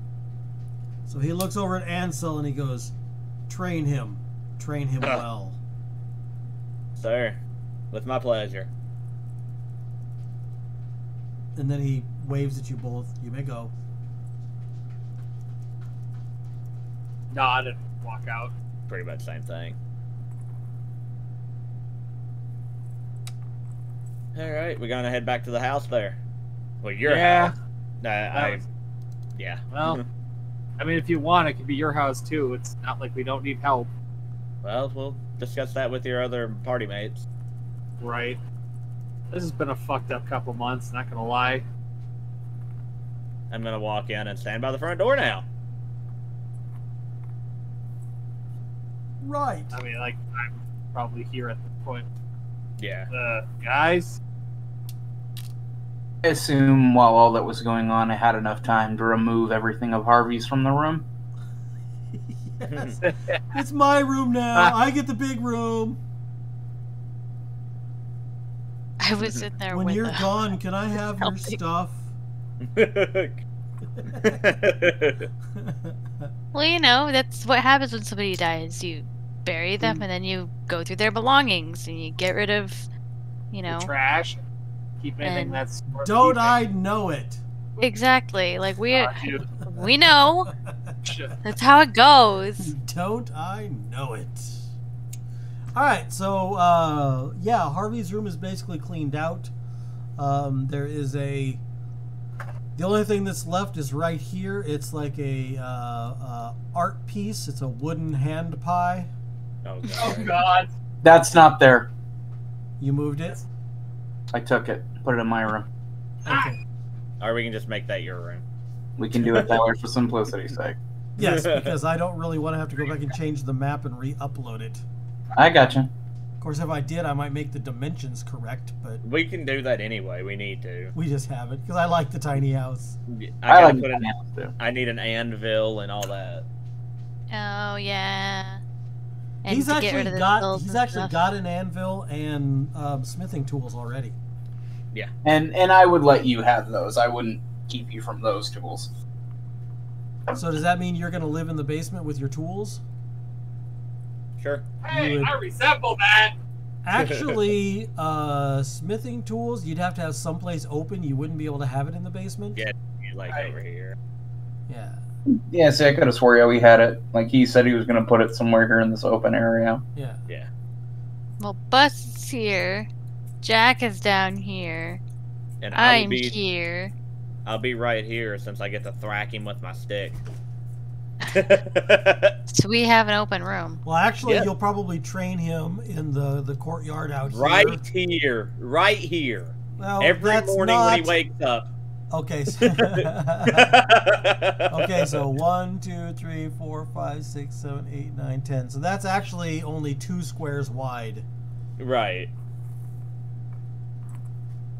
So he looks over at Ansel and he goes, "Train him. Train him well." Sir, with my pleasure. And then he waves at you both. You may go. Nod and walk out. Pretty much same thing. All right, we're gonna head back to the house there. Well, your Yeah. house. Yeah. Well, I mean, if you want, it could be your house too. It's not like we don't need help. Well, we'll discuss that with your other party mates. Right. This has been a fucked up couple months, not gonna lie. I'm gonna walk in and stand by the front door now. Right. I mean, like, I'm probably here at the point. Yeah. Guys? I assume while all that was going on, I had enough time to remove everything of Harvey's from the room. Yes. It's my room now. I get the big room. I was in there When with you're them. gone, can I have your Helping. stuff? Well, that's what happens when somebody dies. You bury them, and then you go through their belongings, and you get rid of, The trash. Keep anything And- that's worth Don't keeping. I know it? exactly. Like Dude. we know. Shit. That's how it goes. Don't I know it? All right, so yeah, Harvey's room is basically cleaned out. There is the only thing that's left is right here. It's like a art piece. It's a wooden hand pie. Oh, Oh God. God. That's not there. You moved it. I took it, put it in my room. Okay. Or we can just make that your room. We can do it that way for simplicity's sake. Yes, because I don't really want to have to go back and change the map and re-upload it. I gotcha. Of course, if I did, I might make the dimensions correct, but We can do that anyway. We need to. we just haven't because I like the tiny house. I gotta like put that in, too. I need an anvil and all that. Oh yeah. And He's to get rid actually of the got skulls he's and actually stuff. got an anvil and smithing tools already. And I would let you have those. I wouldn't keep you from those tools. So does that mean you're going to live in the basement with your tools? Sure. Hey, would- I resemble that. Actually, smithing tools, you'd have to have someplace open. You wouldn't be able to have it in the basement. Yeah. Like Right. over here. Yeah. Yeah, see, I could have swore we had it. Like he said he was going to put it somewhere here in this open area. Yeah. Well, Bust's here. Jack is down here. And I'll I'm be here. I'll be right here since I get to thwack him with my stick. So we have an open room. Well, actually, Yeah. you'll probably train him in the courtyard out here. Right here. Right here. Well, Every that's morning not... when he wakes up. Okay. So... Okay, so 1, 2, 3, 4, 5, 6, 7, 8, 9, 10. So that's actually only 2 squares wide. Right.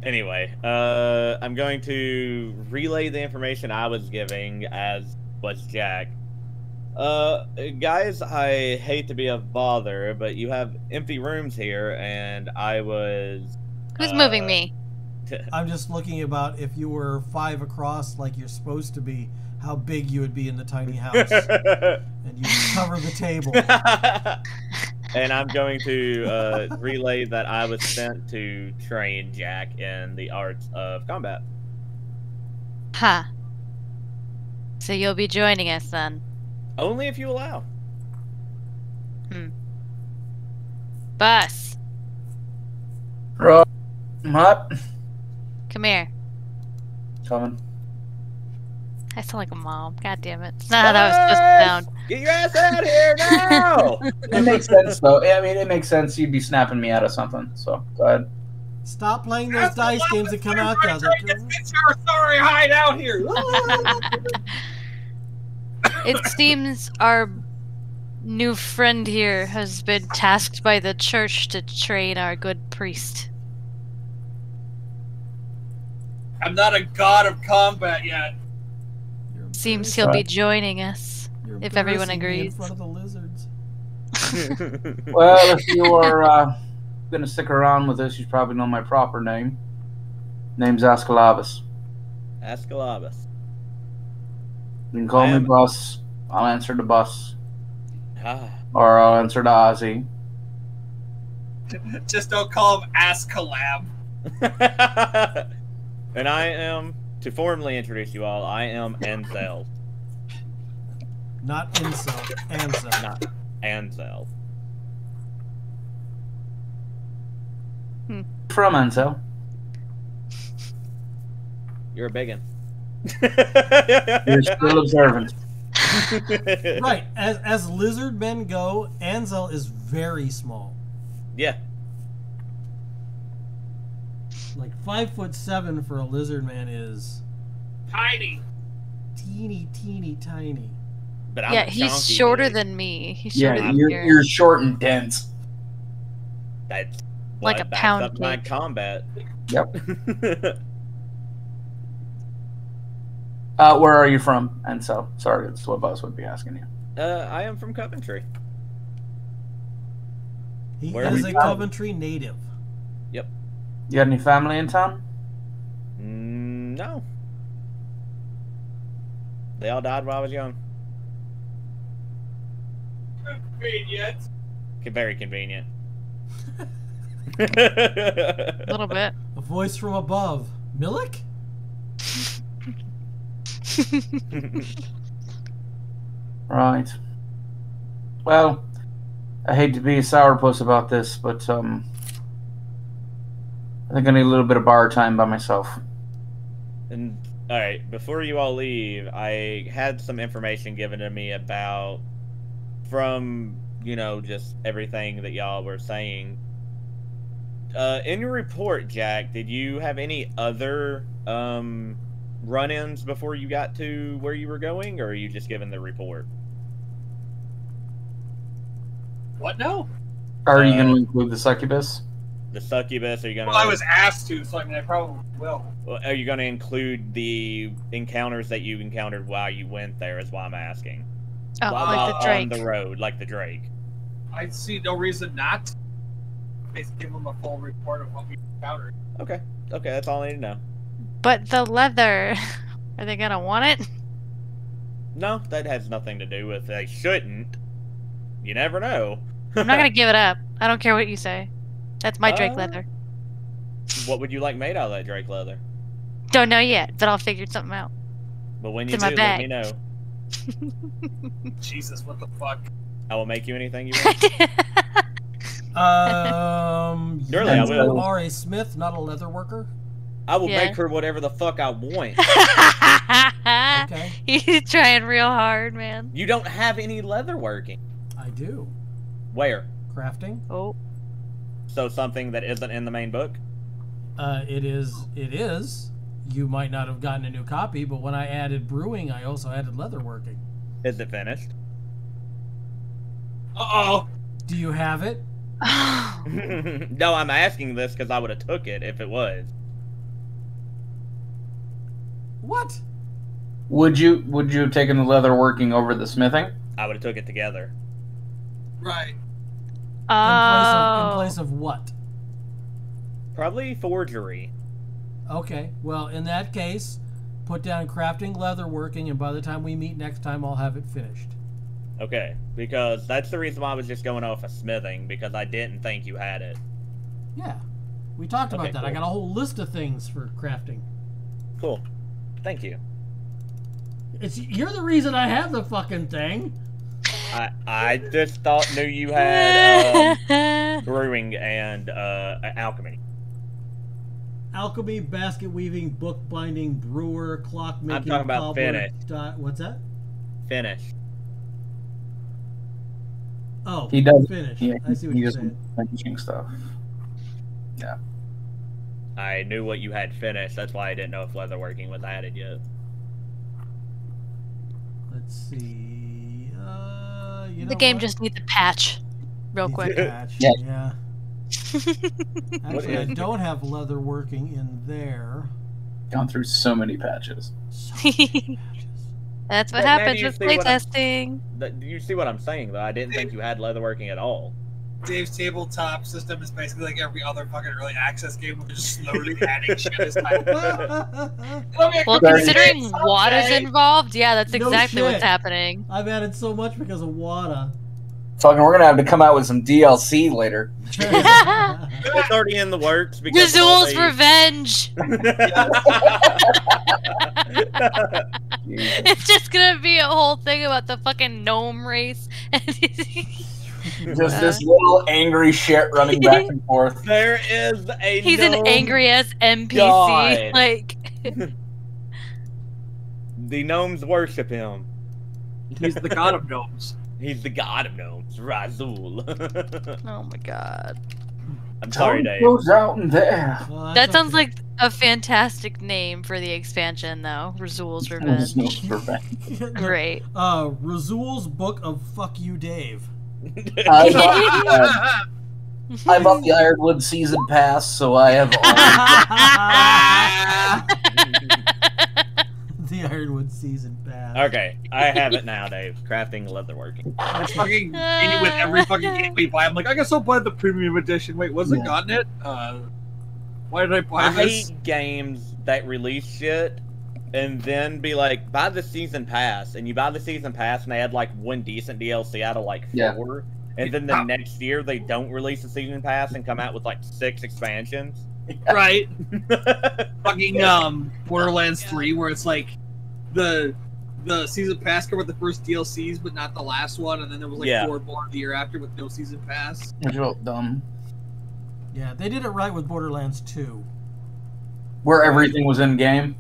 Anyway, I'm going to relay the information I was giving as was Jack. Guys, I hate to be a bother, but you have empty rooms here, and I was. Who's moving me? I'm just looking about if you were 5 across like you're supposed to be, how big you would be in the tiny house. And you cover the table. And I'm going to relay that I was sent to train Jack in the arts of combat. Huh. So you'll be joining us then? Only if you allow. Bus, Right. What? come here. Coming. I sound like a mom. God damn it. It's not how that was supposed to sound. Get your ass out of here now! It makes sense, though. I mean, it makes sense. You'd be snapping me out of something. So, go ahead. Stop playing those dice games that come out there. It's our sorry hideout here. It seems our new friend here has been tasked by the church to train our good priest. I'm not a god of combat yet. Seems he'll be joining us. You're if everyone embarrassing me in agrees. front of the lizards. Well, if you are going to stick around with this, you probably know my proper name. Name's Ascalabus. Ascalabus. You can call me Bus. I'll answer the bus. Ah. Or I'll answer to Ozzy. Just don't call him Ass Collab. And I am, to formally introduce you all, I am Anzel. Not incel, Ansel. Not Anzel. From Ansel. You're a biggin. You're still observant. Right, as lizard men go, Ansel is very small. Yeah. Like 5'7" for a lizard man is Tiny. teeny, teeny, tiny. But I'm Yeah, he's chunky, shorter dude. than me. He's shorter Yeah, than Kieran. you're short and dense. That's Like what a backs pound up my cake. combat. Yep. Where are you from, Ansel? Sorry, that's what Buzz would be asking you. I am from Coventry. He Where is we a from? Coventry native. Yep. You got any family in town? No. They all died while I was young. Convenient. Very convenient. A little bit. A voice from above. Milik? Right. Well, I hate to be a sourpuss about this, but I think I need a little bit of bar time by myself. And all right, before you all leave, I had some information given to me about from just everything that y'all were saying. In your report, Jack, did you have any other run-ins before you got to where you were going, or are you just given the report? What now? Are you going to include the succubus? The succubus? Are you gonna? Well, I was asked to, so I mean, I probably will. Are you gonna include the encounters that you encountered while you went there? Is why I'm asking. Oh, While like the on Drake. the road, like the Drake. I see no reason not to. Basically, give them a full report of what we encountered. Okay, that's all I need to know. But the leather, are they gonna want it? No, that has nothing to do with. They shouldn't. You never know. I'm not gonna give it up. I don't care what you say. That's my Drake leather. What would you like made out of that Drake leather? Don't know yet, but I'll figure something out. But when you It's in do, my let me know. Jesus, what the fuck? I will make you anything you want. Surely I You will. are a smith, not a leather worker. I will Yeah. make her whatever the fuck I want. Okay, He's trying real hard, man. You don't have any leather working. I do. Where? Crafting. Oh. So something that isn't in the main book? It is. You might not have gotten a new copy, but when I added brewing, I also added leatherworking. Is it finished? Uh-oh. Do you have it? No, I'm asking this because I would have took it if it was. What? Would you have taken the leather working over the smithing? I would have took it together. Right. In place of what? Probably forgery. Okay, well, in that case, put down crafting, leatherworking, and by the time we meet next time, I'll have it finished. Okay, because that's the reason why I was just going off of smithing, because I didn't think you had it. Yeah, we talked about Okay, that. cool. I got a whole list of things for crafting. Cool. Thank you. You're the reason I have the fucking thing. I just knew you had brewing and alchemy. Alchemy, basket weaving, book binding, brewer, clock making. I'm talking about finish. What's that? Finish. Oh, He does. finish. Yeah, I see what he you're does saying. finishing stuff. Yeah. I knew what you had finished. That's why I didn't know if leatherworking was added yet. Let's see. You know The game what? just needs a patch, real Needs a quick. patch, Yeah. yeah. Actually, I don't have leatherworking in there. Gone through so many patches. So many patches. That's what But maybe happens you with see what I'm- playtesting. You see what I'm saying, though? I didn't think you had leatherworking at all. Dave's tabletop system is basically like every other fucking early access game where they're just slowly adding shit as time. Well, considering WADA's involved, yeah, that's No exactly shit. what's happening. I've added so much because of WADA. Fucking, we're gonna have to come out with some DLC later. It's already in the works because of all Rizul's the- revenge. It's just gonna be a whole thing about the fucking gnome race. Just this little angry shit running back and forth. There is a He's an gnome angry ass NPC. god. Like, The gnomes worship him. He's the god of gnomes. He's the god of gnomes, Razul. oh my god. I'm sorry, Don't Dave. goes out in there. Well, That that's sounds okay. like a fantastic name for the expansion, though. Rizul's Revenge. Great. Razul's Book of Fuck You, Dave. I bought the Ironwood season pass, so I have all. The Ironwood season pass. Okay, I have it now, Dave. Crafting, leatherworking. It's fucking with every fucking game we buy. I'm like, I guess I'll buy the premium edition. Wait, wasn't gotten it? Why did I buy I this? hate games that release shit and then be like, buy the season pass, and you buy the season pass and they had like one decent DLC out of like 4, Yeah. and then the next year they don't release the season pass and come out with like 6 expansions. Right. Fucking Borderlands 3, where it's like the season pass covered the first DLCs, but not the last one, and then there was like Yeah. 4 more the year after with no season pass. Which felt dumb. Yeah, they did it right with Borderlands 2. Where everything was in game.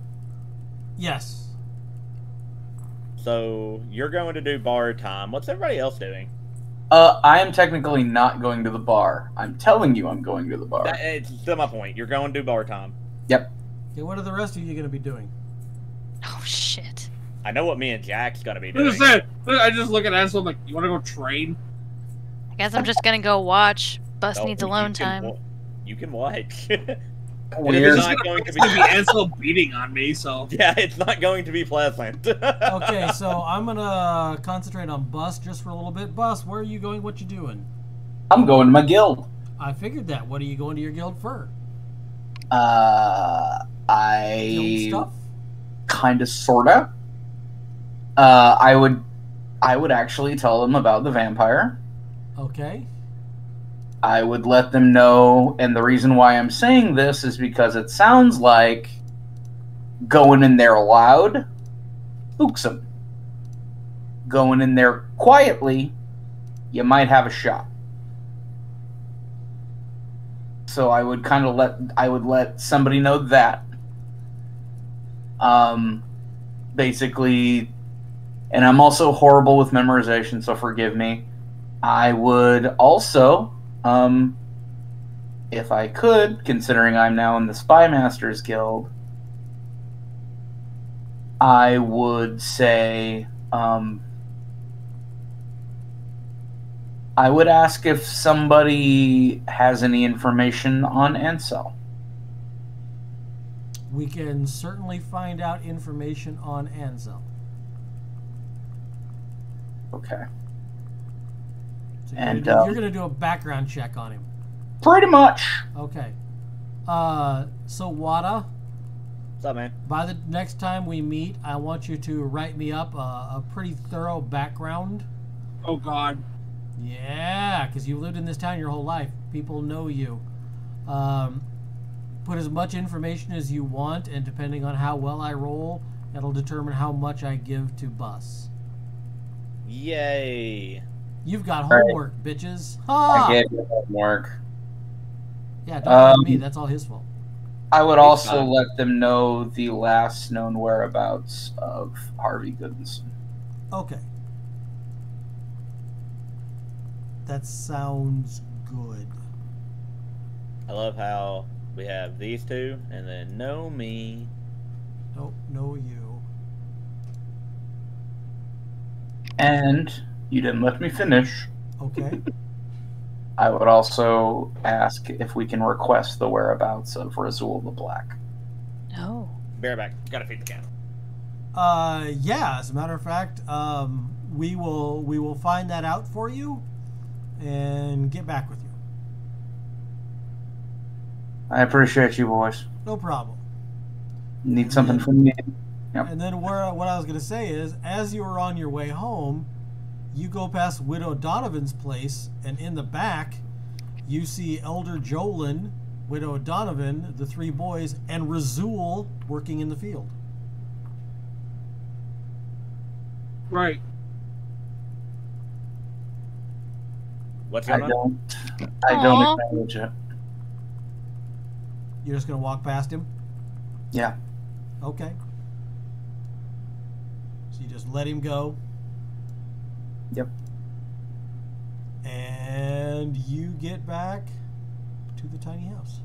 Yes. So you're going to do bar time. What's everybody else doing? I am technically not going to the bar. I'm telling you I'm going to the bar. It's still my point. You're going to do bar time. Yep. Okay, what are the rest of you going to be doing? Oh, shit. I know what me and Jack's gonna be What is doing. that? I just look at Ansel, I'm like, you want to go train? I guess I'm just gonna go watch. Bus No, needs you alone can time. You can watch. It Weird. is not going to It's be. gonna be Ansel beating on me, so. Yeah, it's not going to be pleasant. Okay, so I'm going to concentrate on Bus just for a little bit. Bus, where are you going? What you doing? I'm going to my guild. I figured that. What are you going to your guild for? Guild I stuff? kind of, sorta. I would actually tell them about the vampire. Okay. I would let them know, and the reason why I'm saying this is because it sounds like going in there loud spooks them. Going in there quietly, you might have a shot. So I would kind of let somebody know that. Basically, and I'm also horrible with memorization, so forgive me. I would also, if I could, considering I'm now in the Spy Masters Guild, I would say, I would ask if somebody has any information on Ansel. We can certainly find out information on Ansel. Okay. So And, you're gonna do a background check on him. Pretty much. Okay. So Wada, What's up, man? by the next time we meet, I want you to write me up a pretty thorough background. Oh God. Yeah, because you've lived in this town your whole life. People know you. Put as much information as you want, and depending on how well I roll, that'll determine how much I give to Bus. Yay. You've got Right. homework, bitches. Ha! I gave you homework. Yeah, don't blame me. Um, That's all his fault. I would He's also fine. let them know the last known whereabouts of Harvey Goodinson. Okay. That sounds good. I love how we have these two and then know me. Nope, no you. And you didn't let me finish. Okay. I would also ask if we can request the whereabouts of Razul the Black. Oh. Bareback, gotta feed the cat. Yeah, as a matter of fact, we will find that out for you and get back with you. I appreciate you, boys. No problem. Need something from me? Yep. And then what I was going to say is, as you were on your way home, you go past Widow Donovan's place, and in the back, you see Elder Jolin, Widow Donovan, the three boys, and Razul working in the field. Right. What's I going on? don't Aw. acknowledge it. You're just going to walk past him? Yeah. Okay. So you just let him go, Yep. and you get back to the tiny house.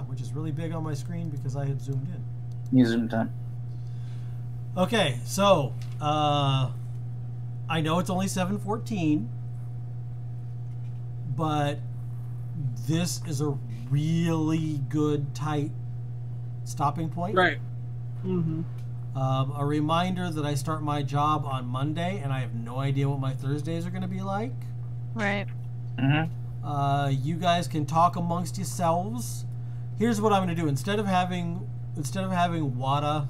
Which is really big on my screen because I had zoomed in. You zoomed in. Okay, so I know it's only 7:14, but this is a really good tight stopping point. Right. Mm-hmm. A reminder that I start my job on Monday, and I have no idea what my Thursdays are going to be like. Right. Mm-hmm. You guys can talk amongst yourselves. Here's what I'm going to do: instead of having Wada.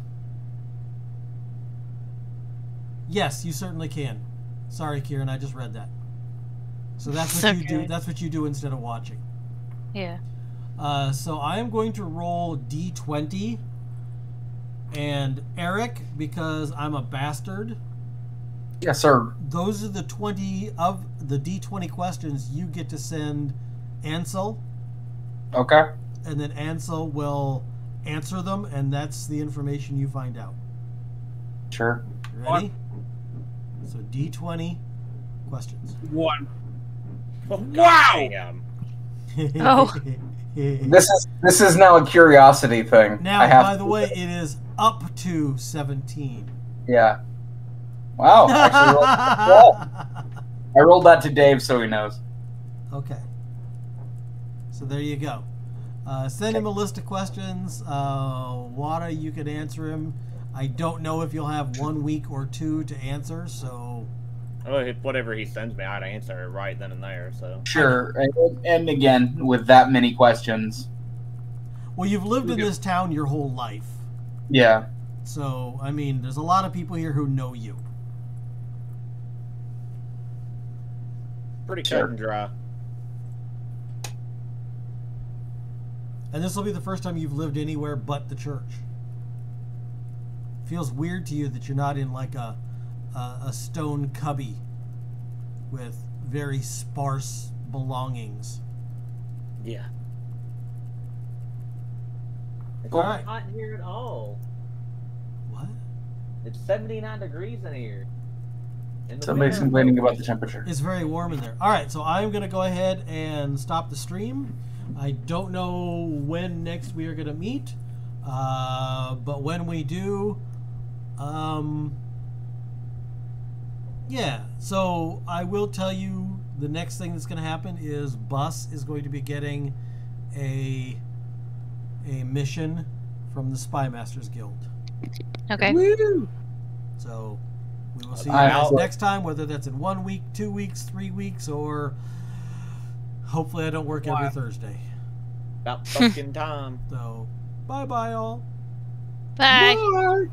Yes, you certainly can. Sorry, Kieran, I just read that. So that's what It's you do. okay. That's what you do instead of watching. Yeah. So I am going to roll D20, and Eric, because I'm a bastard, Yes, sir. those are the 20 of the D20 questions you get to send Ansel, Okay. and then Ansel will answer them, and that's the information you find out. Sure. Ready? So D20 questions. One. Oh, Wow! damn. Oh. This is now a curiosity thing. Now, I have by the way, it is up to 17. Yeah. Wow. Actually, I rolled that to Dave so he knows. Okay. So there you go. Send him a list of questions. Wada, you could answer him. I don't know if you'll have 1 week or two to answer, so... Well, whatever he sends me, I'd answer it right then and there. So Sure. And again, with that many questions. Well, you've lived in this town your whole life. Yeah. So, I mean, there's a lot of people here who know you. pretty Sure. cut and dry. And this will be the first time you've lived anywhere but the church. Feels weird to you that you're not in like a stone cubby with very sparse belongings. Yeah. It's All not right. hot in here at all. What? It's 79 degrees in here. In the Somebody's winter. complaining about the temperature. It's very warm in there. All right, so I'm going to go ahead and stop the stream. I don't know when next we are going to meet, but when we do, yeah. So I will tell you the next thing that's going to happen is Bus is going to be getting a mission from the Spy Masters Guild. Okay. Woo! So we will see you I'm guys out. next time, whether that's in 1 week, 2 weeks, 3 weeks, or hopefully I don't work every Wow. Thursday. About fucking time. So bye bye all. Bye. Bye.